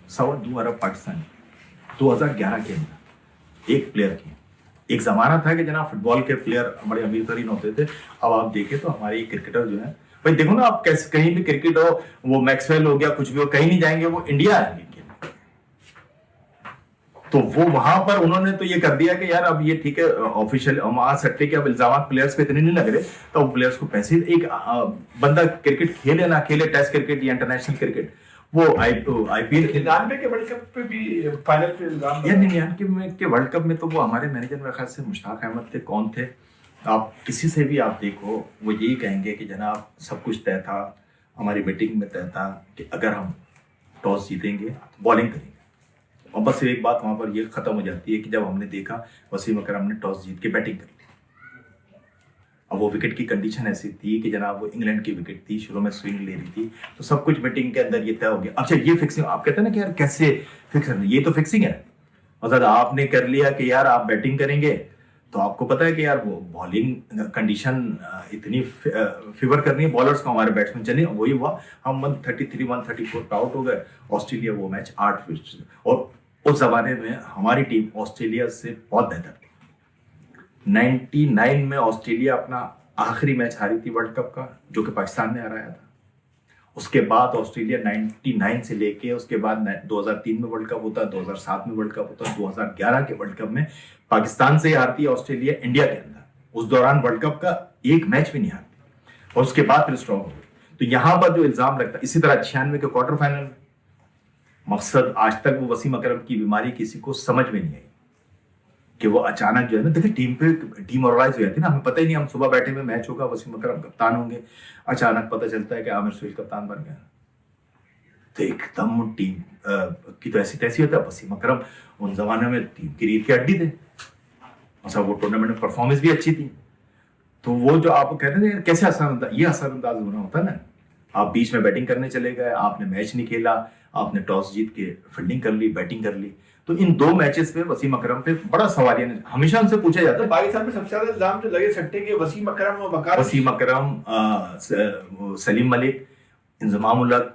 2.25 ارب پاکستان 2011 کے اندر ایک پلیئر کی. ایک زمانہ تھا کہ جناب فٹ بال کے پلیئر بڑے امیر ترین ہوتے تھے. اب آپ دیکھیں تو ہمارے کرکٹر جو ہیں, بھائی دیکھو نا آپ کیسے, کہیں بھی کرکٹ ہو, وہ میکسویل ہو گیا, کچھ بھی ہو, کہیں نہیں جائیں گے, وہ انڈیا آئیں گے. تو وہ وہاں پر انہوں نے تو یہ کر دیا کہ یار اب یہ ٹھیک ہے آفیشیل ہم آ سکتے کہ اب الزامات پلیئرس پہ اتنے نہیں لگ رہے, تو پلیئرس کو پیسے, ایک بندہ کرکٹ کھیلے نہ کھیلے, ٹیسٹ کرکٹ یا انٹرنیشنل کرکٹ, وہ IPL 99 کے ورلڈ کپ پہ بھی فائنل پہ الزام, 99 کے ورلڈ کپ میں تو وہ ہمارے مینیجر میرے خیال سے مشتاق احمد تھے, کون تھے, آپ کسی سے بھی آپ دیکھو وہ یہی کہیں گے کہ جناب سب کچھ طے تھا, ہماری میٹنگ میں طے تھا کہ اگر ہم ٹاس جیتیں گے بالنگ کریں گے. اور بس ایک بات وہاں پر یہ ختم ہو جاتی ہے کہ جب ہم نے دیکھا وسیم اکرم نے ٹاس جیت کے بیٹنگ کر لی. اب وہ وکٹ کی کنڈیشن ایسی تھی کہ جناب وہ انگلینڈ کی وکٹ تھی, شروع میں سوئنگ لے رہی تھی, تو سب کچھ میٹنگ کے اندر یہ طے ہو گیا. اچھا یہ فکسنگ آپ کہتے ہیں نا کہ یار کیسے فکس کرنا, یہ تو فکسنگ ہے. مطلب آپ نے کر لیا کہ یار آپ بیٹنگ کریں گے, تو آپ کو پتا ہے کہ یار وہ بالنگ کنڈیشن اتنی فیور کرنی ہے بالرس کو, ہمارے بیٹسمین چلے, وہی ہوا, ہم 133 134 پہ آؤٹ ہو گئے. آسٹریلیا وہ میچ 8 وکٹ, اور اس زمانے میں ہماری ٹیم آسٹریلیا سے بہت بہتر تھی. 99 میں آسٹریلیا اپنا آخری میچ ہاری تھی ورلڈ کپ کا, جو کہ پاکستان نے ہرایا تھا. اس کے بعد آسٹریلیا 99 سے لے کے اس کے بعد 2003 میں ورلڈ کپ ہوتا, 2007 میں ورلڈ کپ ہوتا, 2011 کے ورلڈ کپ میں پاکستان سے ہارتی ہے آسٹریلیا انڈیا کے اندر. اس دوران ورلڈ کپ کا ایک میچ بھی نہیں ہارتی, اور اس کے بعد پھر اسٹرانگ ہو گئی. تو یہاں پر جو الزام لگتا ہے, اسی طرح 96 کے کوارٹر فائنل میں, مقصد آج تک وہ وسیم اکرم کی بیماری کسی کو سمجھ میں نہیں آئی کہ وہ اچانک جو ہے نا, دیکھیں ٹیم پہ ڈیمورلائز ہو جاتی ہے نا, ہمیں پتہ ہی نہیں, ہم صبح بیٹھے ہوئے میچ ہوگا, وسیم اکرم کپتان ہوں گے, اچانک پتہ چلتا ہے کہ عامر سہیل کپتان بن گیا, تو ایک دم ٹیم کی تو ایسی تیسی ہوتا ہے. وسیم اکرم ان زمانے میں ٹیم کی ریڑھ کی ہڈی تھے, مثلا وہ ٹورنامنٹ میں پرفارمنس بھی اچھی تھی. تو وہ جو آپ کہتے ہیں کیسے یہ اثر انداز ہونا ہوتا ہے نا, آپ بیچ میں بیٹنگ کرنے چلے گئے, آپ نے میچ نہیں کھیلا, آپ نے ٹاس جیت کے فیلڈنگ کر لی, بیٹنگ کر لی. تو ان 2 میچز پہ وسیم اکرم پہ بڑا سوال ہمیشہ ان سے پوچھا جاتا ہے. پاکستان میں سب سے زیادہ الزام جو لگے سٹے کے وسیم اکرم, سلیم ملک, انضمام الحق,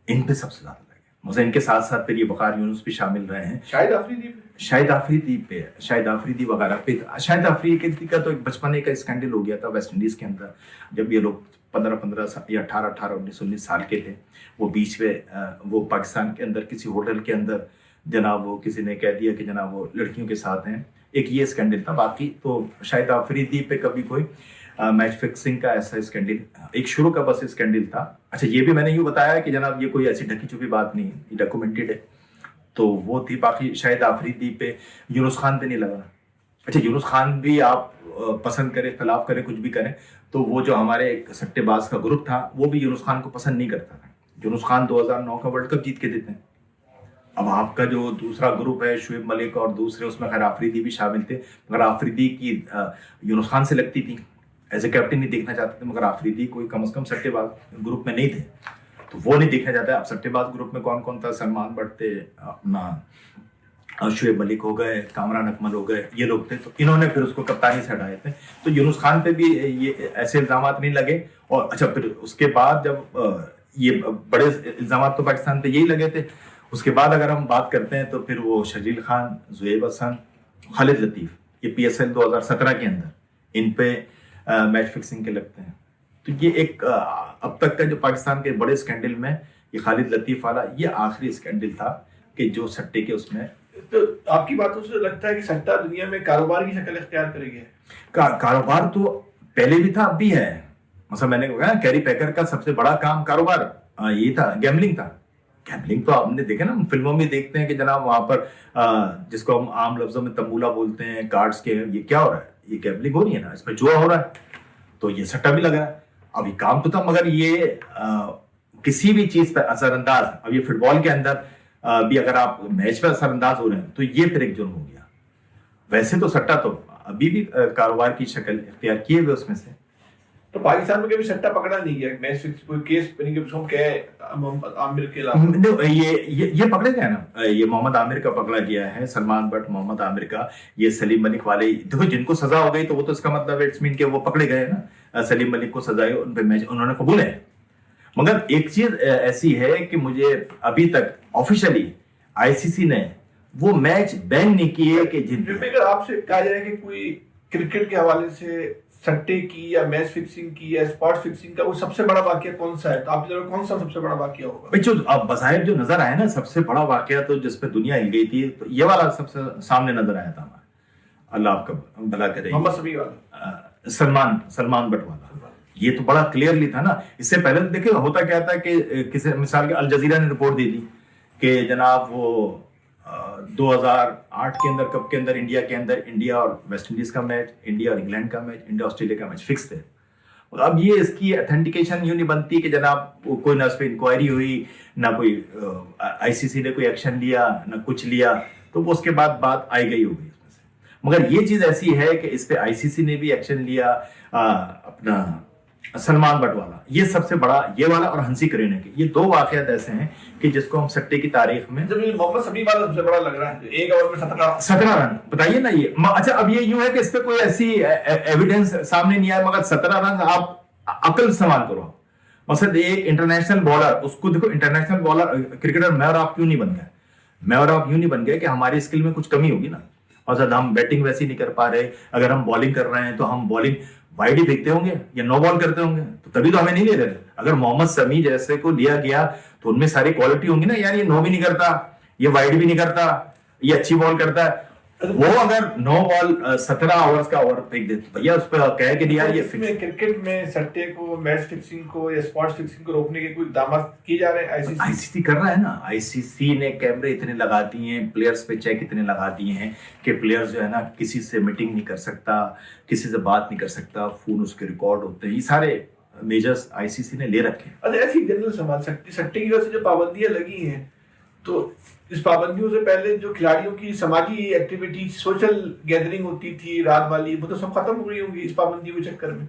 ان پہ سب سے زیادہ لگے. مثلا ان کے ساتھ ساتھ پھر یہ وقار یونس بھی شامل رہے ہیں, شاہد آفریدی وغیرہ پہ. شاہد آفریدی کا تو ایک بچپنے کا اسکینڈل ہو گیا تھا ویسٹ انڈیز کے اندر, جب یہ لوگ 15 یا 18 19 سال کے تھے. وہ بیچ میں وہ پاکستان کے اندر کسی ہوٹل کے اندر جناب وہ کسی نے کہہ دیا کہ جناب وہ لڑکیوں کے ساتھ ہیں, ایک یہ اسکینڈل تھا. باقی تو شاہد آفریدی پہ کبھی کوئی میچ فکسنگ کا ایسا اسکینڈل, ایک شروع کا بس اسکینڈل تھا. اچھا یہ بھی میں نے یوں بتایا کہ جناب یہ کوئی ایسی ڈھکی چھپی بات نہیں ہے, یہ ڈاکومنٹڈ ہے. تو وہ تھی. باقی شاہد آفریدی پہ, یونس خان پہ نہیں لگا. اچھا یونس خان بھی آپ پسند کریں, اختلاف کریں, کچھ بھی کریں, تو وہ جو ہمارے ایک سٹے باز کا گروپ تھا وہ بھی یونس خان کو پسند نہیں کرتا تھا. یونس خان 2009 کا ورلڈ کپ جیت کے دیتے ہیں. اب آپ کا جو دوسرا گروپ ہے شعیب ملک اور دوسرے, اس میں خیر آفریدی بھی شامل تھے, مگر آفریدی کی یونس خان سے لگتی تھی, ایز اے کیپٹن نہیں دیکھنا چاہتے تھے, مگر آفریدی کوئی کم از کم سٹے باز گروپ میں نہیں تھے, تو وہ نہیں دیکھا جاتا ہے. اب سٹے باز گروپ میں کون کون تھا, سلمان بٹ تھے, اپنا شعیب ملک ہو گئے, کامران اکمل ہو گئے, یہ لوگ تھے. تو انہوں نے پھر اس کو کپتانی سے ہٹائے تھے. تو یونس خان پہ بھی یہ ایسے الزامات نہیں لگے. اور اچھا پھر اس کے بعد جب یہ بڑے الزامات تو پاکستان پہ یہی لگے تھے, اس کے بعد اگر ہم بات کرتے ہیں تو پھر وہ شرجیل خان, زہیب حسن, خالد لطیف, یہ PSL 2017 کے اندر ان پہ میچ فکسنگ کے لگتے ہیں. تو یہ ایک اب تک کا جو پاکستان کے بڑے اسکینڈل میں یہ خالد لطیف والا یہ آخری اسکینڈل تھا کہ جو سٹے کے اس میں تو آپ کی باتوں سے لگتا ہے کہ سٹہ دنیا میں کاروبار کی شکل اختیار کرے گا؟ کاروبار تو پہلے بھی تھا، اب بھی ہے. مثلا میں نے کہا کیری پیکر کا سب سے بڑا کام کاروبار یہ تھا، گیملنگ تھا. گیملنگ تو آپ نے دیکھا نا، فلموں میں دیکھتے ہیں کہ جناب وہاں پر جس کو ہم عام لفظوں میں تمبولا بولتے ہیں، کارڈز کے، یہ کیا ہو رہا ہے؟ یہ گیملنگ ہو رہی ہے نا، اس میں جوا ہو رہا ہے. تو یہ سٹہ بھی لگ رہا ہے. اب یہ کام تو تھا، مگر یہ کسی بھی چیز پر اثر انداز. اب یہ فٹ بال کے اندر بھی اگر آپ میچ پہ اثر انداز ہو رہے ہیں تو یہ پھر ایک جرم ہو گیا. ویسے تو سٹہ تو ابھی بھی کاروبار کی شکل اختیار کیے ہوئے اس میں سے. تو پاکستان میں کبھی سٹہ پکڑا نہیں گیا؟ میچ فکس کوئی کیس نہیں کہ ہم کہے محمد عامر کے علاوہ یہ پکڑے گئے نا، یہ محمد عامر کا پکڑا گیا ہے، سلمان بٹ، محمد عامر کا. یہ سلیم ملک والے دیکھو جن کو سزا ہو گئی تو وہ تو اس کا مطلب اٹس مین کہ وہ پکڑے گئے نا. سلیم ملک کو سزا ہے، ان پہ میچ انہوں نے قبول ہے. مگر ایک چیز ایسی ہے کہ مجھے ابھی تک آفیشلی آئی سی سی نے وہ میچ بین نہیں کیے کہ جن اگر آپ سے کہا جائے کہ کوئی کرکٹ کے حوالے سے سٹے کی یا میچ فکسنگ کی یا اسپاٹ فکسنگ کا وہ سب سے بڑا واقعہ کون سا ہے، تو آپ کی طرف کون سا سب سے بڑا واقعہ ہوگا؟ بھائی جو اب بظاہر جو نظر آیا نا سب سے بڑا واقعہ، تو جس پہ دنیا ہل گئی تھی، تو یہ والا سب سے سامنے نظر آیا تھا ہمارا. اللہ آپ کا بھلا کرے. محمد سمیع والا، سلمان بٹ والا، یہ تو بڑا کلیئرلی تھا نا. اس سے پہلے تو دیکھیں ہوتا کیا تھا کہ کسی مثال کے الجزیرہ نے رپورٹ دی تھی کہ جناب وہ 2008 کے اندر کپ کے اندر انڈیا اور ویسٹ انڈیز کا میچ، انڈیا اور انگلینڈ کا میچ، انڈیا آسٹریلیا کا میچ فکس تھے. اب یہ اس کی اتھینٹیکیشن یوں نہیں بنتی کہ جناب کوئی نہ اس پہ انکوائری ہوئی، نہ کوئی آئی سی سی نے کوئی ایکشن لیا، نہ کچھ لیا، تو وہ اس کے بعد بات آئی گئی ہو گئی اس میں سے. مگر یہ چیز ایسی ہے کہ اس پہ آئی سی سی نے بھی ایکشن لیا. اپنا سلمان بٹ والا یہ سب سے بڑا، یہ والا اور ہنسی کرینے کے، یہ دو واقعات ایسے ہیں کہ جس کو ہم سٹے کی تاریخ میں. محمد سمیع والا سب سے بڑا لگ رہا ہے، ایک اوور میں 17 رن بتائیے نا. یہ اچھا اب یہ یوں ہے کہ اس پہ کوئی ایسی ایویڈنس سامنے نہیں آیا، مگر 17 رن آپ عقل استعمال کرو. مثلا ایک انٹرنیشنل بالر، اس کو دیکھو انٹرنیشنل بالر کرکٹر میں اور آپ کیوں نہیں بن گئے؟ میں اور آپ یوں نہیں بن گئے کہ ہماری اسکل میں کچھ کمی ہوگی نا، اور زیادہ ہم بیٹنگ ویسی نہیں کر پا رہے. اگر ہم بالنگ کر رہے ہیں تو ہم بالنگ وائڈ ہی پھینکتے ہوں گے یا نو بال کرتے ہوں گے، تو تبھی تو ہمیں نہیں لے رہے. اگر محمد سمیع جیسے کو لیا گیا تو ان میں ساری کوالٹی ہوں گی نا، یار یہ نو بھی نہیں کرتا، یہ وائڈ بھی نہیں کرتا، یہ اچھی بال کرتا ہے. وہ اگر 9 بال 17 اوورز کا اوور پھینک دے تو بھیا اس پہ کہے کہ یار یہ میں کرکٹ میں سٹے کو، میچ فکسنگ کو یا اسپاٹ فکسنگ کو روکنے کے کوئی اقدامات کیے جا رہے ہیں؟ آئی سی سی کر رہا ہے نا. آئی سی سی نے کیمرے اتنے لگا دیے ہیں، پلیئرز پہ چیک اتنے لگا دیے ہیں کہ پلیئرز جو ہے نا کسی سے میٹنگ نہیں کر سکتا، کسی سے بات نہیں کر سکتا، فون اس کے ریکارڈ ہوتے ہیں. یہ سارے میجرز آئی سی سی نے لے رکھے ہیں. اچھا ایسی جنرل سوال، سٹے کی وجہ سے جو پابندیاں لگی ہیں، تو اس پابندیوں سے پہلے جو کھلاڑیوں کی سماجی ایکٹیویٹی، سوشل گیدرنگ ہوتی تھی رات والی، وہ تو سب ختم ہو گئی ہوں گی اس پابندیوں کے چکر میں.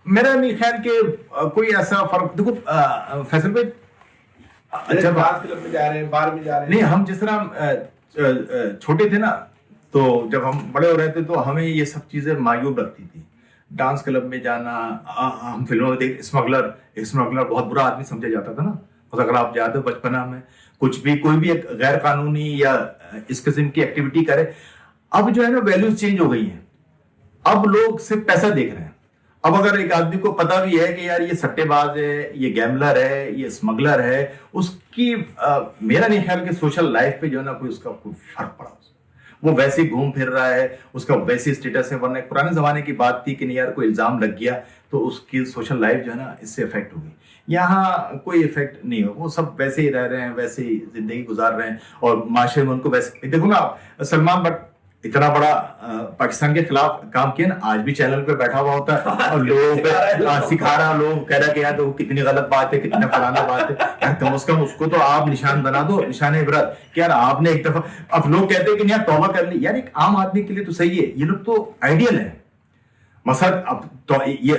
میرا نہیں خیال کہ کوئی ایسا فرق. دیکھو فیصل بھائی، جب ڈانس کلب میں جا رہے ہیں، بار میں جا رہے ہیں، نہیں ہم جس طرح چھوٹے تھے نا، تو جب ہم بڑے ہو رہے تھے تو ہمیں یہ سب چیزیں معیوب لگتی تھی. ڈانس کلب میں جانا، ہم فلموں میں دیکھ اسمگلر بہت برا آدمی سمجھا جاتا تھا نا. اگر آپ یاد ہو بچپنا میں کچھ بھی کوئی بھی ایک غیر قانونی یا اس قسم کی ایکٹیویٹی کرے. اب جو ہے نا ویلیوز چینج ہو گئی ہیں. اب لوگ صرف پیسہ دیکھ رہے ہیں. اب اگر ایک آدمی کو پتا بھی ہے کہ یار یہ سٹے باز ہے، یہ گیملر ہے، یہ اسمگلر ہے، اس کی میرا نہیں خیال کہ سوشل لائف پہ جو ہے نا کوئی اس کا کوئی فرق پڑا. وہ ویسے ہی گھوم پھر رہا ہے، اس کا ویسے اسٹیٹس ہے. ورنہ پرانے زمانے کی بات تھی کہ نہیں یار کوئی الزام لگ گیا تو اس کی سوشل لائف جو ہے نا اس سے افیکٹ ہو گئی. یہاں کوئی افیکٹ نہیں ہو، وہ سب ویسے ہی رہ رہے ہیں، ویسے ہی زندگی گزار رہے ہیں، اور معاشرے میں ان کو ویسے. دیکھو نا سلمان بٹ اتنا بڑا پاکستان کے خلاف کام کیا نا، آج بھی چینل پہ بیٹھا ہوا ہوتا ہے اور لوگوں پہ سکھا رہا، لوگ کہہ رہا کہ یار تو کتنی غلط بات ہے، کتنا فلانا بات ہے. کم از کم اس کو تو آپ نشان بنا دو، نشان عبرت کہ یار آپ نے ایک دفعہ. اب لوگ کہتے ہیں کہ یار توبہ کر لی. یار ایک عام آدمی کے لیے تو صحیح ہے، یہ لوگ تو آئیڈیل ہے. مثلا اب تو یہ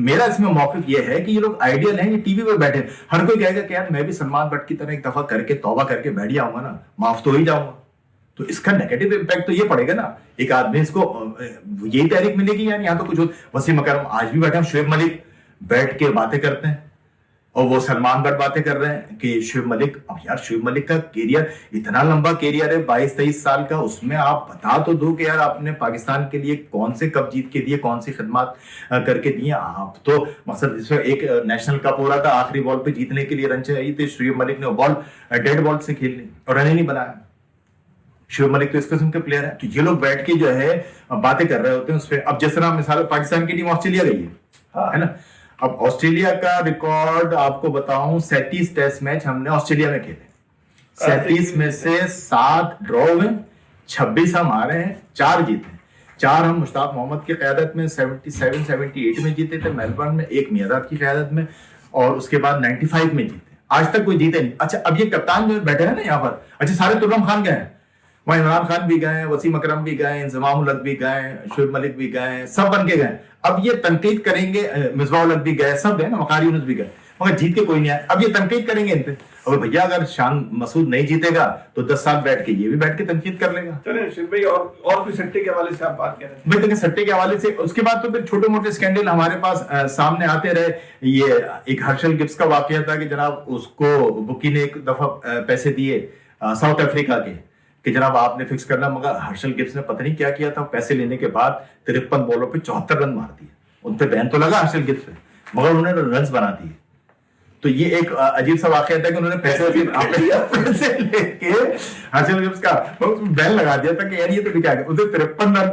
میرا اس میں موقف یہ ہے کہ یہ لوگ آئیڈیل ہیں، یہ ٹی وی پہ بیٹھے. ہر کوئی کہے گا کہ یار میں بھی سلمان بٹ کی طرح ایک دفعہ کر کے توبہ کر کے بیٹھ جاؤں گا نا، معاف تو ہو ہی جاؤں گا. تو اس کا نیگیٹو امپیکٹ تو یہ پڑے گا نا. ایک آدمی اس کو یہی تحریک ملے گی. یار یہاں تو کچھ وسیم اکرم آج بھی بیٹھے ہیں، شعیب ملک بیٹھ کے باتیں کرتے ہیں، اور وہ سلمان بٹ باتیں کر رہے ہیں کہ شعیب ملک. اب یار شعیب ملک کا کیریئر اتنا لمبا کیریئر ہے، 22-23 سال کا. اس میں آپ بتا تو دو کہ یار آپ نے پاکستان کے لیے کون سے کپ جیت کے دیے، کون سی خدمات کر کے دیے. آپ تو مقصد جس میں ایک نیشنل کپ ہو رہا تھا، آخری بال پہ جیتنے کے لیے رن چاہیے تھے، شعیب ملک نے بال ڈیڈ بال سے کھیل لی اور رن ہی نہیں بنایا. شعیب ملک تو اس قسم کے پلیئر ہیں کہ یہ لوگ بیٹھ کے جو ہے باتیں کر رہے ہوتے ہیں اس پہ. اب جس طرح مثال پاکستان کی ٹیم آسٹریلیا گئی ہے نا, اب آسٹریلیا کا ریکارڈ آپ کو بتاؤں 37 ٹیسٹ میچ ہم نے آسٹریلیا میں کھیلے, 37 میں سے 7 ڈرا ہوئے, 26 ہم ہارے ہیں, 4 جیتے ہیں. 4 ہم مشتاق محمد کی قیادت میں 77-78 میں جیتے تھے میلبرن میں, ایک میاداد کی قیادت میں, اور اس کے بعد 95 میں جیتے. آج تک کوئی جیتے نہیں. اچھا اب یہ کپتان جو بیٹھے ہیں نا یہاں پر, اچھا سارے ترم خان گئے ہیں وہاں, عمران خان بھی گئے, وسیم اکرم بھی گئے, انضمام الحق بھی گئے, شعیب ملک بھی گئے, سب بن کے گئے. اب یہ تنقید کریں گے, مصباح الحق بھی گئے, سب گئے نا, وقار یونس بھی گئے, مگر جیت کے کوئی نہیں آئے. اب یہ تنقید کریں گے ان پہ. اب بھیا اگر شان مسعود نہیں جیتے گا تو 10 سال بیٹھ کے یہ بھی بیٹھ کے تنقید کر لے گا. چلیں شیخ بھائی, اور بھی سٹے کے حوالے سے آپ بات کر رہے ہیں. بھائی دیکھیں سٹے کے حوالے سے اس کے بعد تو پھر چھوٹے موٹے اسکینڈل ہمارے پاس سامنے آتے رہے. یہ ایک ہرشل گبس کا واقعہ تھا کہ جناب اس کو بکی نے ایک دفعہ پیسے دیے ساؤتھ افریقہ کے کہ جناب آپ نے فکس کرنا, مگر ہرشل گبس نے پتہ نہیں کیا کیا تھا, پیسے لینے کے بعد 53 بالوں پہ 74 رن مار دیے. ان پہ بین تو لگا ہرشل گبس پہ, مگر انہوں نے رنز بنا دیے. تو یہ ایک عجیب سا واقعہ تھا کہ انہوں نے پیسے لے کے ہرشل گبس کا بین لگا دیا تھا کہ یار یہ تو کیا, اسے 53 رن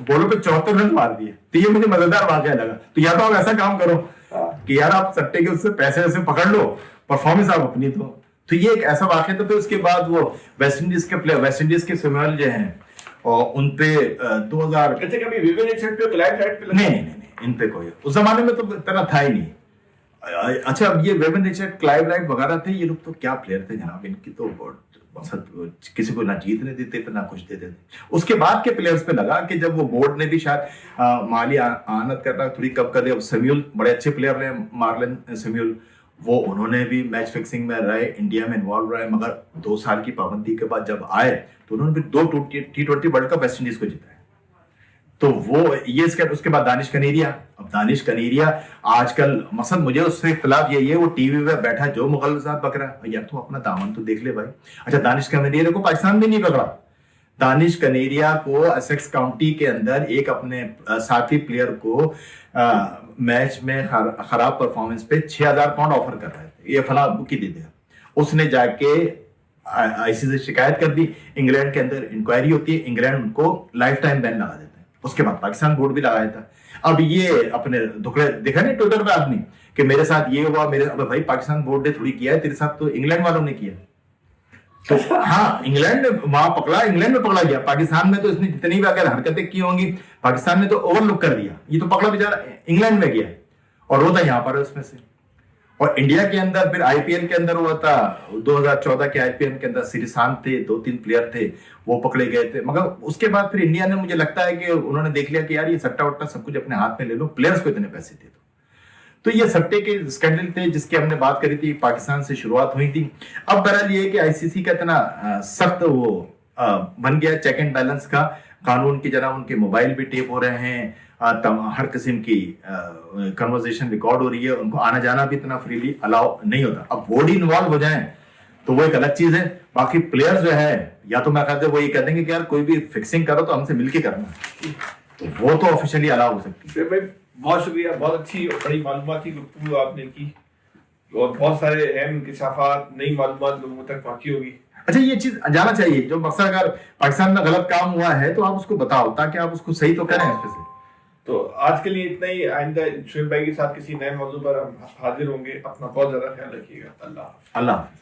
بالوں پہ 74 رن مار دیے. تو یہ مجھے مزیدار واقعہ لگا. تو یا تو آپ ایسا کام کرو کہ یار آپ سٹے کے اس سے پیسے ویسے پکڑ لو, پرفارمنس آپ اپنی دو. تو یہ ایک ایسا واقعہ تھا. پھر اس کے بعد وہ ویسٹ انڈیز کے پلیئر, ویسٹ انڈیز کے سیموئل جو ہیں, اور ان پہ 2000 نہیں ان پہ کوئی اس زمانے میں تو اتنا تھا ہی نہیں. اچھا اب یہ ویون ریچرڈ, کلائیو رائٹ وغیرہ تھے, یہ لوگ تو کیا پلیئر تھے جناب, ان کی تو کسی کو نہ جیتنے دیتے تھے نہ کچھ دیتے تھے. اس کے بعد کے پلیئرز پہ لگا کہ جب وہ بورڈ نے بھی شاید مالی آنت کرنا تھوڑی کم کر دیا. سیمیول بڑے اچھے پلیئر رہے, مارلن سیمیول, وہ انہوں نے بھی میچ فکسنگ میں رہے, انڈیا میں انوالو رہے, مگر 2 سال کی پابندی کے بعد جب آئے تو انہوں نے بھی 2 T20 world cup West Indies کو جیتا ہے. تو وہ یہ اس کے بعد دانش کنیریا. اب دانش کنیریا آج کل مثلا مجھے اس سے اختلاف یہی ہے, وہ ٹی وی پہ بیٹھا جو مغلظات بک رہا ہے, یار تو اپنا دامن تو دیکھ لے بھائی. اچھا دانش کنیریا کو پاکستان میں نہیں پکڑا. دانش کنیریا کو اسیکس کاؤنٹی کے اندر ایک اپنے ساتھی پلیئر کو میچ میں خراب پرفارمنس پہ 6000 پاؤنڈ آفر کر رہے تھے, یہ فلاں بکی دے دیا. اس نے جا کے آئی سی سے شکایت کر دی. انگلینڈ کے اندر انکوائری ہوتی ہے, انگلینڈ ان کو لائف ٹائم بین لگا دیتا ہے. اس کے بعد پاکستان بورڈ بھی لگایا تھا. اب یہ اپنے دکڑے دیکھا نہیں ٹویٹر پہ آدمی کہ میرے ساتھ یہ ہوا, میرے اب بھائی پاکستان بورڈ نے تھوڑی کیا ہے, تیرے ساتھ تو انگلینڈ والوں نے کیا. تو ہاں انگلینڈ نے وہاں پکڑا, انگلینڈ میں پکڑا گیا. پاکستان میں تو اس نے جتنی بھی اگر حرکتیں کی ہوں گی, پاکستان نے تو اوور لک کر دیا. یہ تو پکڑا بیچارہ انگلینڈ میں گیا اور وہ تھا یہاں پر اس میں سے. اور انڈیا کے اندر پھر آئی پی ایل کے اندر ہوا تھا 2014 کے آئی پی ایل کے اندر سریسان تھے, 2-3 پلیئر تھے, وہ پکڑے گئے تھے. مگر اس کے بعد پھر انڈیا نے, مجھے لگتا ہے کہ انہوں نے دیکھ لیا کہ یار یہ سٹا وٹا سب کچھ اپنے ہاتھ میں لے لو, پلیئرز کو اتنے پیسے دے دو. تو یہ سٹے کے اسکینڈل تھے جس کی ہم نے بات کری تھی, پاکستان سے شروعات ہوئی تھی. اب بہرحال یہ ہے کہ آئی سی سی کا اتنا سخت وہ بن گیا چیک اینڈ بیلنس کا قانون کی جناب, ان کے موبائل بھی ٹیپ ہو رہے ہیں, ہر قسم کی کنورزیشن ریکارڈ ہو رہی ہے, ان کو آنا جانا بھی اتنا فریلی الاؤ نہیں ہوتا. اب بورڈ ہی انوالو ہو جائیں تو وہ ایک الگ چیز ہے. باقی پلیئر جو ہے یا تو میں کہتے ہیں وہ یہ کہہ دیں گے کہ یار کوئی بھی فکسنگ کرو تو ہم سے مل کے کرنا, تو وہ تو آفیشلی الاؤ ہو سکتی ہے. بہت شکریہ, بہت اچھی اور بڑی معلوماتی گفتگو آپ نے کی, اور بہت سارے اہم انکشافات, نئی معلومات لوگوں تک پہنچی ہوگی. اچھا یہ چیز جانا چاہیے, جو مقصد اگر پاکستان میں غلط کام ہوا ہے تو آپ اس کو بتاؤ تاکہ آپ اس کو صحیح تو کریں اس پہ سے. تو آج کے لیے اتنا ہی. آئندہ شعیب بھائی کے ساتھ کسی نئے موضوع پر ہم حاضر ہوں گے. اپنا بہت زیادہ خیال رکھیے گا. اللہ حافظ.